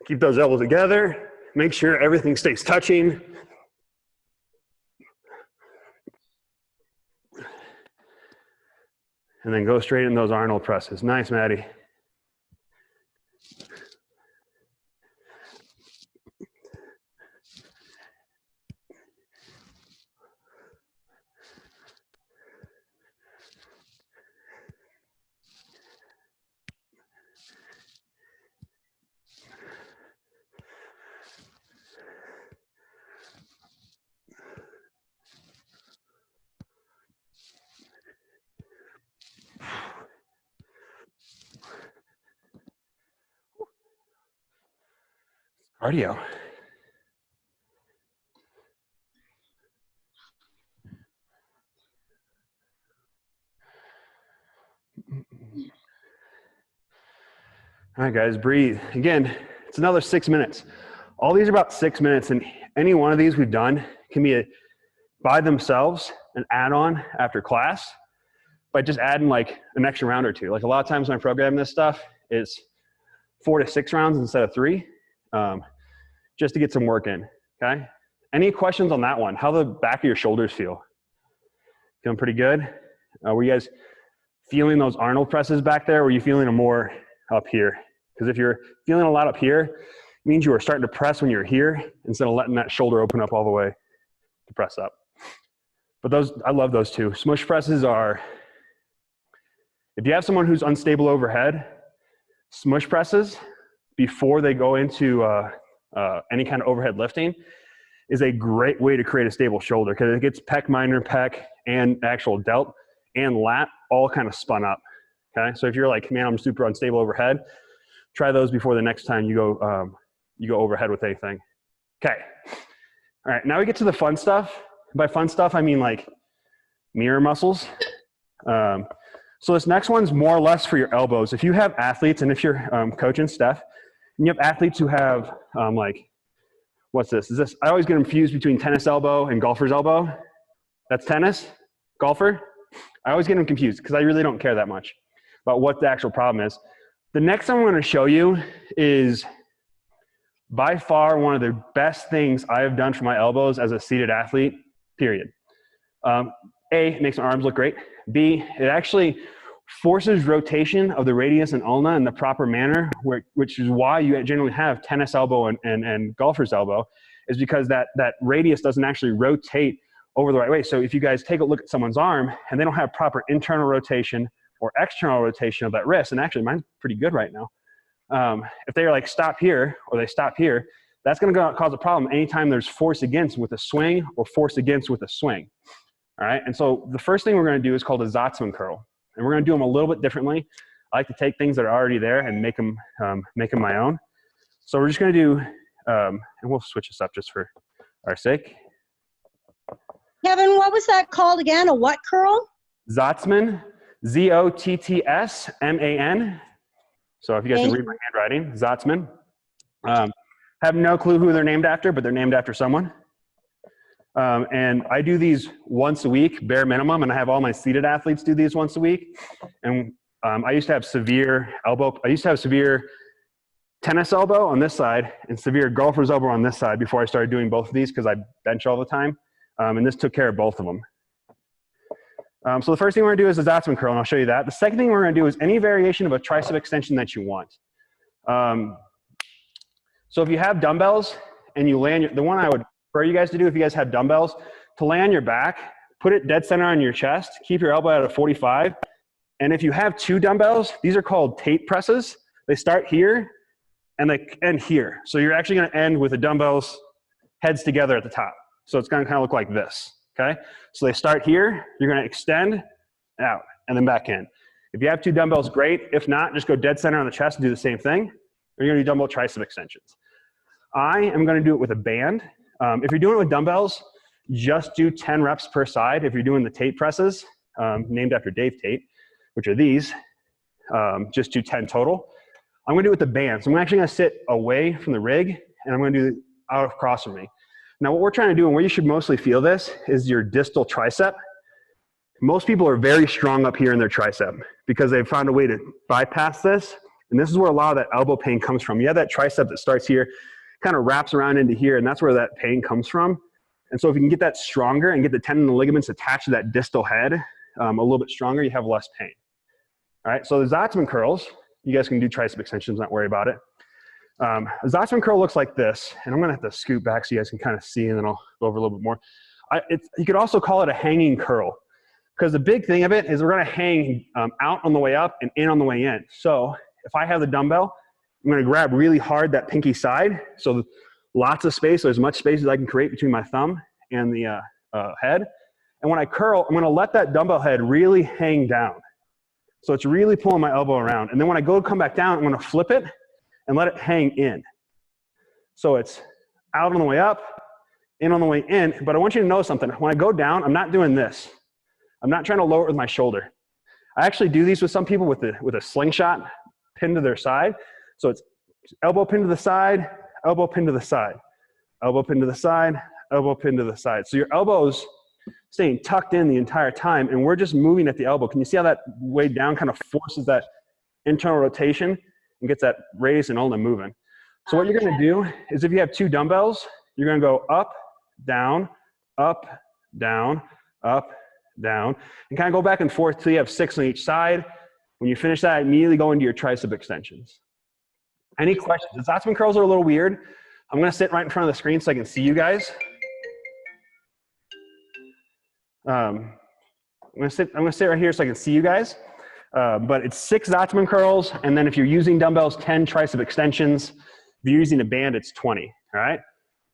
Keep those elbows together. Make sure everything stays touching. And then go straight in those Arnold presses. Nice, Maddie. Cardio. All right, guys, breathe. Again, it's another 6 minutes. All these are about 6 minutes, and any one of these we've done can be by themselves an add-on after class by just adding like an extra round or two. Like a lot of times when I program this stuff, it's 4 to 6 rounds instead of 3, just to get some work in, okay? Any questions on that one? How the back of your shoulders feel? Feeling pretty good? Were you guys feeling those Arnold presses back there, or were you feeling them more up here? Because if you're feeling a lot up here, it means you were starting to press when you're here instead of letting that shoulder open up all the way to press up. But those, I love those two. Smush presses are, if you have someone who's unstable overhead, smush presses before they go into any kind of overhead lifting is a great way to create a stable shoulder, because it gets pec minor, pec, and actual delt and lat all kind of spun up. Okay, so if you're like, man, I'm super unstable overhead, try those before the next time you go overhead with anything. Okay, all right, now we get to the fun stuff. By fun stuff, I mean like mirror muscles. So this next one's more or less for your elbows. If you have athletes, and if you're coaching Steph, and you have athletes who have like, what's this? Is this? I always get confused between tennis elbow and golfer's elbow. That's tennis, golfer. I always get them confused because I really don't care that much about what the actual problem is. The next thing I'm going to show you is by far one of the best things I have done for my elbows as a seated athlete, period. A, it makes my arms look great. B, it actually forces rotation of the radius and ulna in the proper manner, which is why you generally have tennis elbow and golfer's elbow, is because that radius doesn't actually rotate over the right way. So if you guys take a look at someone's arm and they don't have proper internal rotation or external rotation of that wrist, and actually mine's pretty good right now. If they're like stop here or they stop here, that's going to cause a problem anytime there's force against with a swing or force against with a swing. All right, and so the first thing we're going to do is called a Zatzman curl, and we're going to do them a little bit differently. I like to take things that are already there and make them my own. So we're just going to do, and we'll switch this up just for our sake. Kevin, what was that called again? A what curl? Zatzman, Z-O-T-T-S-M-A-N. So if you guys can read my handwriting, Zatzman. Have no clue who they're named after, but they're named after someone. And I do these once a week, bare minimum, and I have all my seated athletes do these once a week. And I used to have severe tennis elbow on this side and severe golfer's elbow on this side before I started doing both of these because I bench all the time. And this took care of both of them. So the first thing we're gonna do is a Zatzman curl, and I'll show you that. The second thing we're gonna do is any variation of a tricep extension that you want. So if you have dumbbells and you lay on the one I would prefer you guys to do if you guys have dumbbells, to lay on your back, put it dead center on your chest, keep your elbow at a 45. And if you have two dumbbells, these are called Tate presses. They start here and they end here. So you're actually gonna end with the dumbbells heads together at the top. So it's gonna kind of look like this, okay? So they start here, you're gonna extend out and then back in. If you have two dumbbells, great. If not, just go dead center on the chest and do the same thing. Or you're gonna do dumbbell tricep extensions. I am gonna do it with a band. If you're doing it with dumbbells, just do 10 reps per side. If you're doing the Tate presses, named after Dave Tate, which are these, just do 10 total. I'm gonna do it with the band. So I'm actually gonna sit away from the rig and I'm gonna do it out across from me. Now what we're trying to do, and where you should mostly feel this, is your distal tricep. Most people are very strong up here in their tricep because they've found a way to bypass this. And this is where a lot of that elbow pain comes from. You have that tricep that starts here, kind of wraps around into here, and that's where that pain comes from. And so if you can get that stronger and get the tendon and ligaments attached to that distal head a little bit stronger, you have less pain. All right, so the Zotzman curls, you guys can do tricep extensions, not worry about it. A Zotzman curl looks like this, and I'm gonna have to scoot back so you guys can kind of see, and then I'll go over a little bit more. You could also call it a hanging curl, because the big thing of it is we're gonna hang out on the way up and in on the way in. So if I have the dumbbell, I'm gonna grab really hard that pinky side, so lots of space, so as much space as I can create between my thumb and the head. And when I curl, I'm gonna let that dumbbell head really hang down. So it's really pulling my elbow around. And then when I go to come back down, I'm gonna flip it and let it hang in. So it's out on the way up, in on the way in, but I want you to know something. When I go down, I'm not doing this. I'm not trying to lower it with my shoulder. I actually do these with some people with a slingshot pinned to their side. So it's elbow pin to the side, elbow pin to the side, elbow pin to the side, elbow pin to the side. So your elbow's staying tucked in the entire time, and we're just moving at the elbow. Can you see how that way down kind of forces that internal rotation and gets that radius and ulna moving? So what you're gonna do is if you have two dumbbells, you're gonna go up, down, up, down, up, down, and kind of go back and forth till you have 6 on each side. When you finish that, immediately go into your tricep extensions. Any questions? The Zotzman curls are a little weird. I'm gonna sit right in front of the screen so I can see you guys. I'm gonna sit right here so I can see you guys. But it's 6 Zotzman curls, and then if you're using dumbbells, 10 tricep extensions. If you're using a band, it's 20, all right?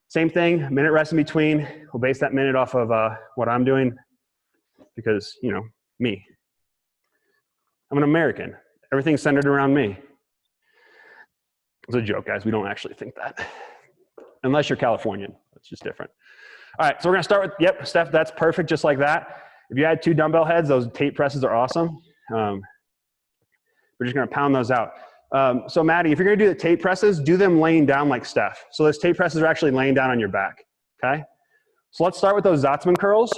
Same thing, minute rest in between. We'll base that minute off of what I'm doing because, you know, me. I'm an American. Everything's centered around me. It's a joke, guys. We don't actually think that. Unless you're Californian. It's just different. All right, so we're gonna start with, yep, Steph, that's perfect, just like that. If you had 2 dumbbell heads, those tape presses are awesome. We're just gonna pound those out. So Maddie, if you're gonna do the tape presses, do them laying down like Steph. So those tape presses are actually laying down on your back, okay? So let's start with those Zotzman curls.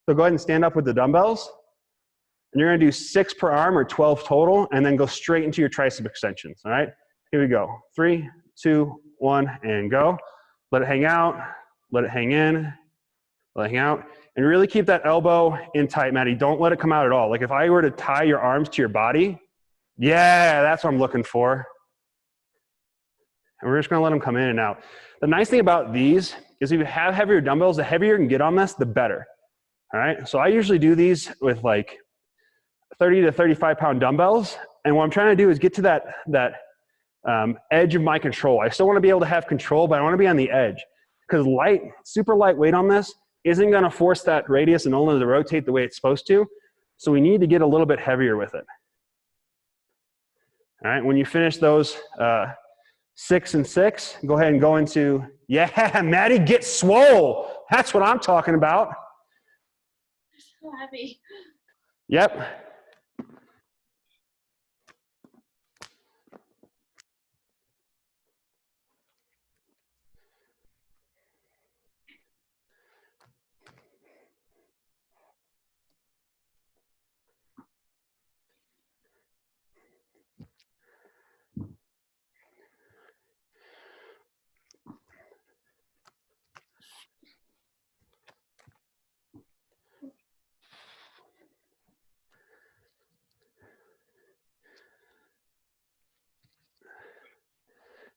So go ahead and stand up with the dumbbells. And you're gonna do 6 per arm or 12 total, and then go straight into your tricep extensions, all right? Here we go. 3, 2, 1, and go. Let it hang out, let it hang in, let it hang out. And really keep that elbow in tight, Maddie. Don't let it come out at all. Like if I were to tie your arms to your body, yeah, that's what I'm looking for. And we're just gonna let them come in and out. The nice thing about these is if you have heavier dumbbells, the heavier you can get on this, the better. All right, so I usually do these with like 30 to 35 pound dumbbells. And what I'm trying to do is get to that edge of my control. I still wanna be able to have control, but I wanna be on the edge. Because super light weight on this isn't gonna force that radius and ulna to rotate the way it's supposed to. So we need to get a little bit heavier with it. All right, when you finish those 6 and 6, go ahead and go into, yeah, Maddie, get swole. That's what I'm talking about. So heavy. Yep.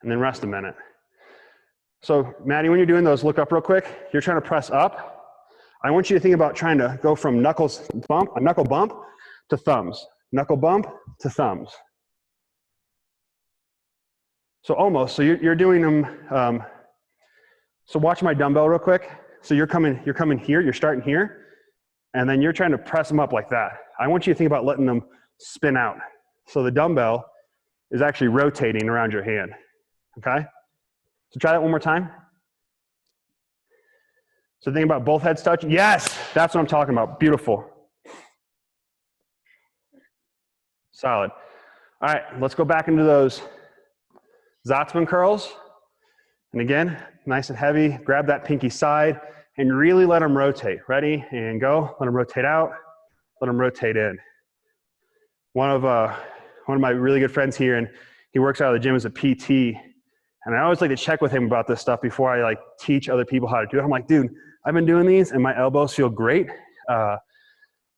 And then rest a minute. So Maddie, when you're doing those, look up real quick. You're trying to press up. I want you to think about trying to go from a knuckle bump to thumbs. Knuckle bump to thumbs. So almost, so you're doing them, so watch my dumbbell real quick. So you're coming here, you're starting here, and then you're trying to press them up like that. I want you to think about letting them spin out. So the dumbbell is actually rotating around your hand, okay? So try that one more time. So think about both heads touching. Yes, that's what I'm talking about. Beautiful. Solid. All right, let's go back into those Zotzman curls. And again, nice and heavy. Grab that pinky side and really let them rotate. Ready? And go. Let them rotate out. Let them rotate in. One of my really good friends here, and he works out of the gym as a PT. And I always like to check with him about this stuff before I like teach other people how to do it. I'm like, dude, I've been doing these and my elbows feel great.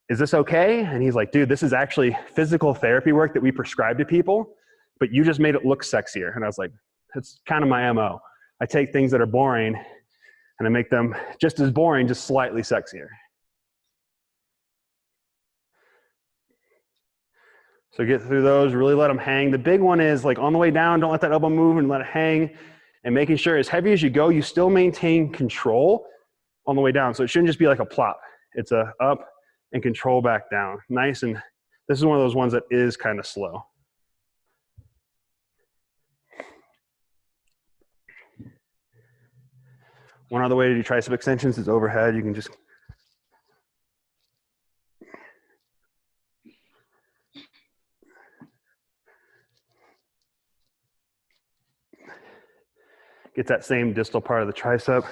Is this okay? And he's like, dude, this is actually physical therapy work that we prescribe to people, but you just made it look sexier. And I was like, that's kind of my MO. I take things that are boring and I make them just as boring, just slightly sexier. So get through those, really let them hang. The big one is like on the way down, don't let that elbow move and let it hang. And making sure as heavy as you go, you still maintain control on the way down. So it shouldn't just be like a plop. It's a up and control back down. Nice, and this is one of those ones that is kind of slow. One other way to do tricep extensions is overhead. You can just get that same distal part of the tricep.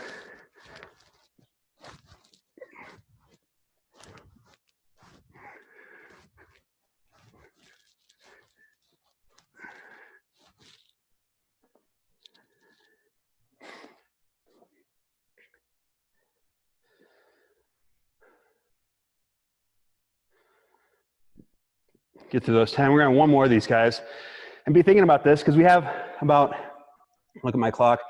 Get through those 10. We're going to one more of these guys. And be thinking about this because we have about, look at my clock,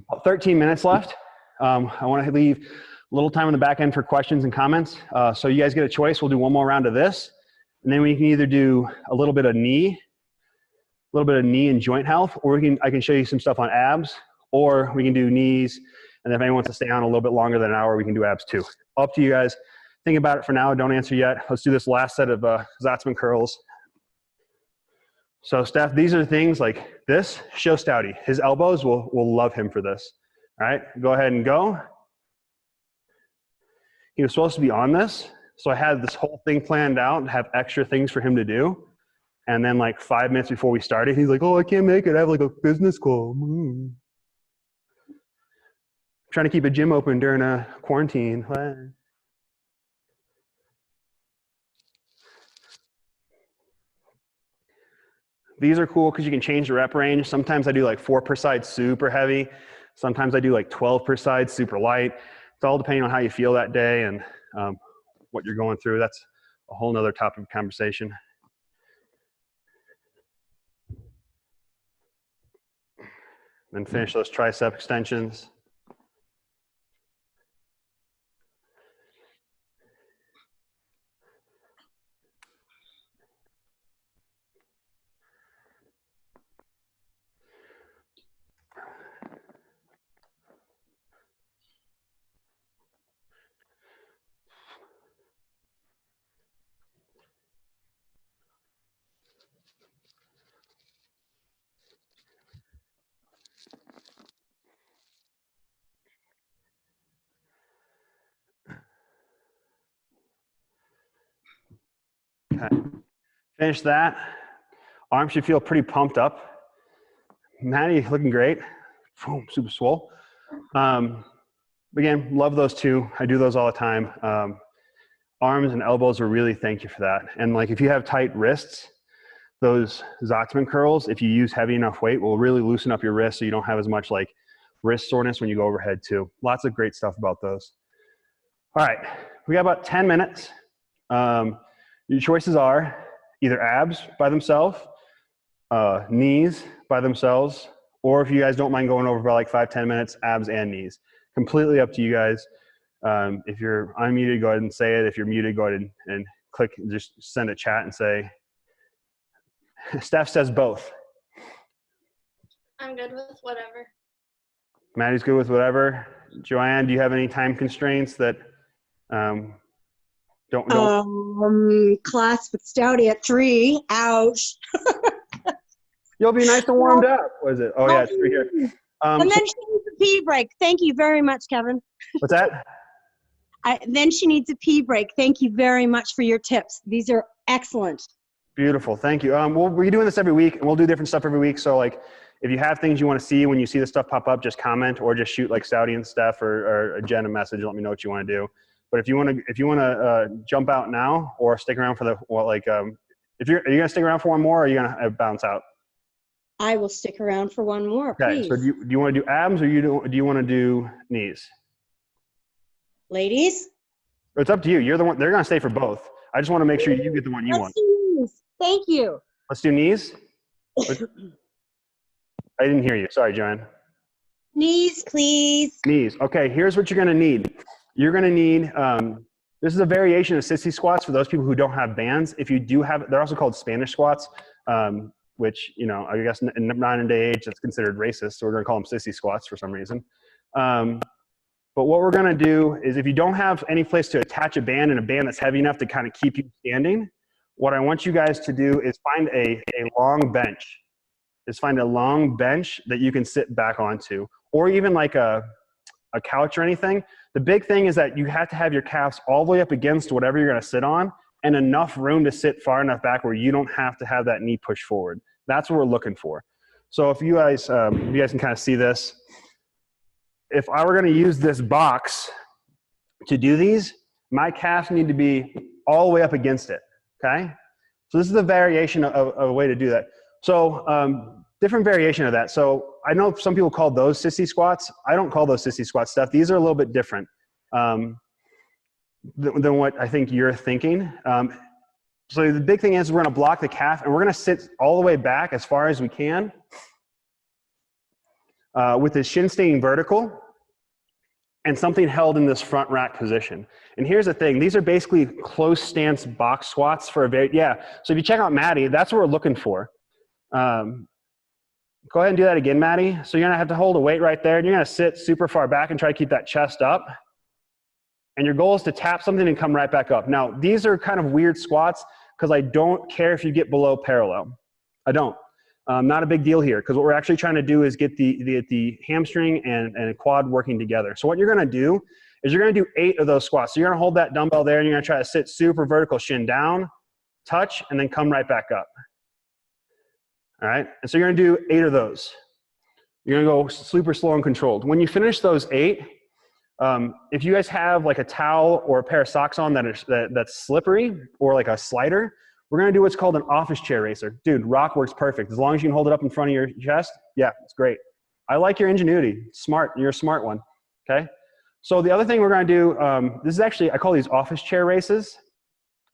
about 13 minutes left. I want to leave a little time on the back end for questions and comments. So you guys get a choice. We'll do one more round of this. And then we can either do a little bit of knee and joint health, or I can show you some stuff on abs, or we can do knees. And then if anyone wants to stay on a little bit longer than an hour, we can do abs too. Up to you guys. Think about it for now. Don't answer yet. Let's do this last set of Zotzman curls. So Steph, these are things like this. Show Stouty. His elbows will love him for this. All right, go ahead and go. He was supposed to be on this. So I had this whole thing planned out and have extra things for him to do. And then like 5 minutes before we started, he's like, oh, I can't make it. I have like a business call. Trying to keep a gym open during a quarantine. These are cool because you can change the rep range. Sometimes I do like 4 per side super heavy. Sometimes I do like 12 per side super light. It's all depending on how you feel that day and what you're going through. That's a whole nother topic of conversation. Then finish those tricep extensions. Okay. Finish that. Arms should feel pretty pumped up. Maddie, looking great. Boom, super swole. Again, love those two. I do those all the time. Arms and elbows will really thank you for that. And like if you have tight wrists, those Zotzman curls, if you use heavy enough weight, will really loosen up your wrist so you don't have as much like wrist soreness when you go overhead too. Lots of great stuff about those. All right, we got about 10 minutes. Your choices are either abs by themselves, knees by themselves, or if you guys don't mind going over by like 5-10 minutes, abs and knees. Completely up to you guys. If you're unmuted, go ahead and say it. If you're muted, go ahead and click, just send a chat and say, Steph says both. I'm good with whatever. Maddie's good with whatever. Joanne, do you have any time constraints that don't Class with Stouty at 3. Ouch. You'll be nice and warmed up. What is it? Oh, yeah, it's right here. And then she needs a pee break. Thank you very much, Kevin. What's that? Then she needs a pee break. Thank you very much for your tips. These are excellent. Beautiful. Thank you. We're doing this every week, and we'll do different stuff every week. So, like, if you have things you want to see when you see the stuff pop up, just comment or just shoot like Stouty and Steph or Jen a message. Let me know what you want to do. But if you want to jump out now or stick around for the are you gonna stick around for one more, or are you gonna bounce out? I will stick around for one more, Okay, please. so do you want to do abs or do you want to do knees? Ladies, It's up to you. You're the one. They're going to stay for both. I just want to make sure you get the one you let's want. do knees. Thank you. Let's do knees. I didn't hear you. Sorry, Joanne. Knees, please. Knees. Okay, here's what you're going to need. You're going to need, this is a variation of sissy squats for those people who don't have bands. If you do have, they're also called Spanish squats, which, you know, I guess in modern-day age, that's considered racist, so we're going to call them sissy squats for some reason. But what we're going to do is if you don't have any place to attach a band and a band that's heavy enough to kind of keep you standing, what I want you guys to do is find a long bench. Is find a long bench that you can sit back onto, or even like a couch or anything. The big thing is that you have to have your calves all the way up against whatever you're going to sit on and enough room to sit far enough back where you don't have to have that knee push forward. That's what we're looking for. So if you guys can kind of see this, if I were going to use this box to do these, my calves need to be all the way up against it, okay? So this is a variation of a way to do that. So different variation of that. So I know some people call those sissy squats. I don't call those sissy squat stuff. These are a little bit different than what I think you're thinking. So the big thing is we're going to block the calf and we're going to sit all the way back as far as we can with the shin staying vertical and something held in this front rack position. And here's the thing. These are basically close stance box squats for a very, yeah. So if you check out Maddie, that's what we're looking for. Go ahead and do that again, Maddie. So you're gonna have to hold a weight right there and you're gonna sit super far back and try to keep that chest up. And your goal is to tap something and come right back up. Now, these are kind of weird squats because I don't care if you get below parallel. I don't. Not a big deal here because what we're actually trying to do is get the hamstring and quad working together. So what you're gonna do is you're gonna do 8 of those squats. So you're gonna hold that dumbbell there and you're gonna try to sit super vertical, shin down, touch, and then come right back up. All right, and so you're gonna do 8 of those. You're gonna go super slow and controlled. When you finish those 8, if you guys have like a towel or a pair of socks on that's slippery or like a slider, we're gonna do what's called an office chair racer. Dude, rock works perfect. As long as you can hold it up in front of your chest, yeah, it's great. I like your ingenuity. Smart, you're a smart one, okay? So the other thing we're gonna do, this is actually, I call these office chair races.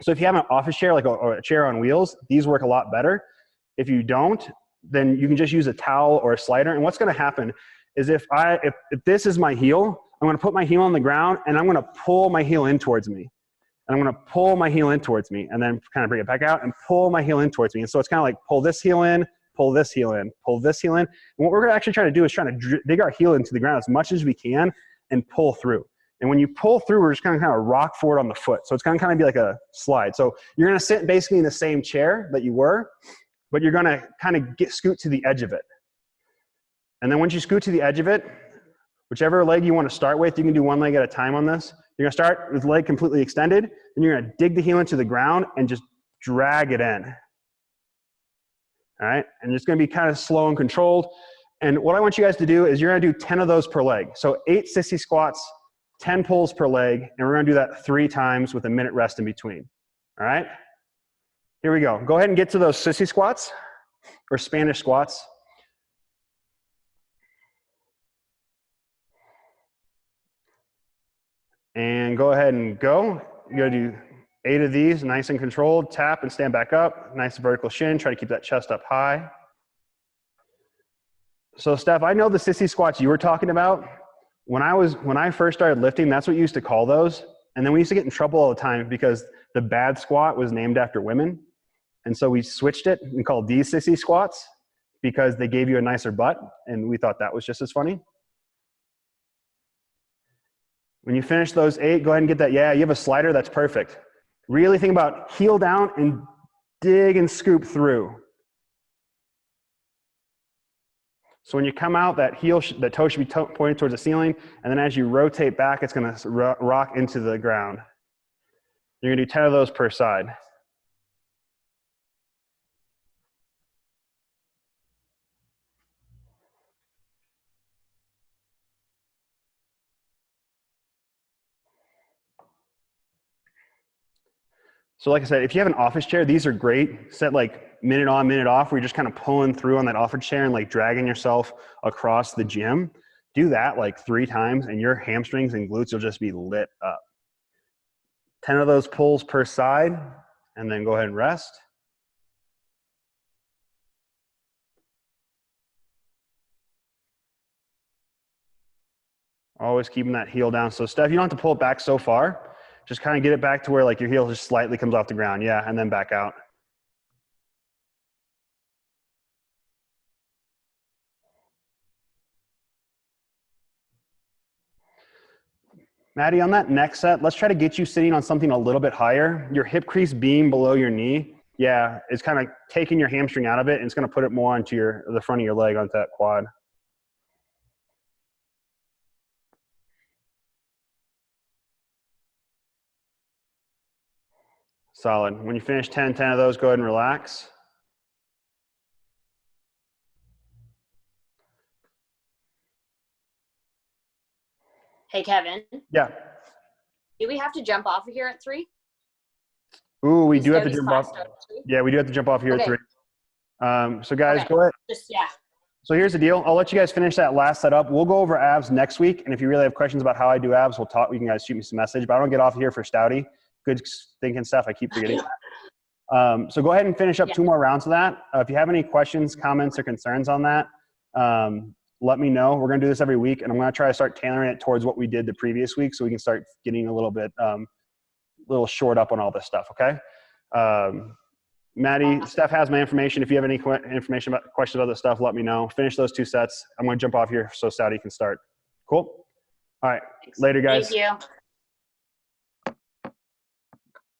So if you have an office chair, like a chair on wheels, these work a lot better. If you don't, then you can just use a towel or a slider. And what's gonna happen is if this is my heel, I'm gonna put my heel on the ground and I'm gonna pull my heel in towards me. And I'm gonna pull my heel in towards me and then kind of bring it back out and pull my heel in towards me. And so it's kind of like pull this heel in, pull this heel in, pull this heel in. And what we're actually trying to do is trying to dig our heel into the ground as much as we can and pull through. And when you pull through, we're just gonna kind of rock forward on the foot. So it's gonna kind of be like a slide. So you're gonna sit basically in the same chair that you were, but you're gonna kind of scoot to the edge of it. And then once you scoot to the edge of it, whichever leg you want to start with, you can do one leg at a time on this. You're gonna start with the leg completely extended, and you're gonna dig the heel into the ground and just drag it in. All right, and it's gonna be kind of slow and controlled. And what I want you guys to do is you're gonna do 10 of those per leg. So 8 sissy squats, 10 pulls per leg, and we're gonna do that 3 times with a minute rest in between. All right, here we go. Go ahead and get to those sissy squats or Spanish squats. And go ahead and go. You're gonna do 8 of these, nice and controlled. Tap and stand back up. Nice vertical shin. Try to keep that chest up high. So Steph, I know the sissy squats you were talking about. When I first started lifting, that's what you used to call those. And then we used to get in trouble all the time because the bad squat was named after women. And so we switched it and called these sissy squats because they gave you a nicer butt. And we thought that was just as funny. When you finish those 8, go ahead and get that. Yeah, you have a slider, that's perfect. Really think about heel down and dig and scoop through. So when you come out, that toe should be pointed towards the ceiling, and then as you rotate back, it's gonna rock into the ground. You're gonna do 10 of those per side. So like I said, if you have an office chair, these are great. Set like minute on, minute off, where you're just kind of pulling through on that office chair and like dragging yourself across the gym. Do that like 3 times and your hamstrings and glutes will just be lit up. 10 of those pulls per side, and then go ahead and rest. Always keeping that heel down. So Steph, you don't have to pull it back so far. Just kind of get it back to where like your heel just slightly comes off the ground. Yeah, and then back out. Maddie, on that next set, let's try to get you sitting on something a little bit higher. Your hip crease being below your knee, yeah, it's kind of taking your hamstring out of it, and it's going to put it more onto the front of your leg, onto that quad. Solid. When you finish 10 of those, go ahead and relax. Hey, Kevin. Yeah. Do we have to jump off of here at 3? Ooh, we do have to jump off. Starts at 3? Yeah, we do have to jump off here at 3. So guys, Okay. go ahead. Yeah. So here's the deal. I'll let you guys finish that last setup. We'll go over abs next week. And if you really have questions about how I do abs, we'll talk. You can guys shoot me some message. But I don't get off here for Stouty. Good thinking stuff. I keep forgetting that. So go ahead and finish up 2 more rounds of that. If you have any questions, comments, or concerns on that, let me know. We're going to do this every week. And I'm going to try to start tailoring it towards what we did the previous week so we can start getting a little bit little short up on all this stuff, okay? Maddie, Steph has my information. If you have any questions about this stuff, let me know. Finish those 2 sets. I'm going to jump off here so Saudi can start. Cool? All right. Later, guys. Thank you.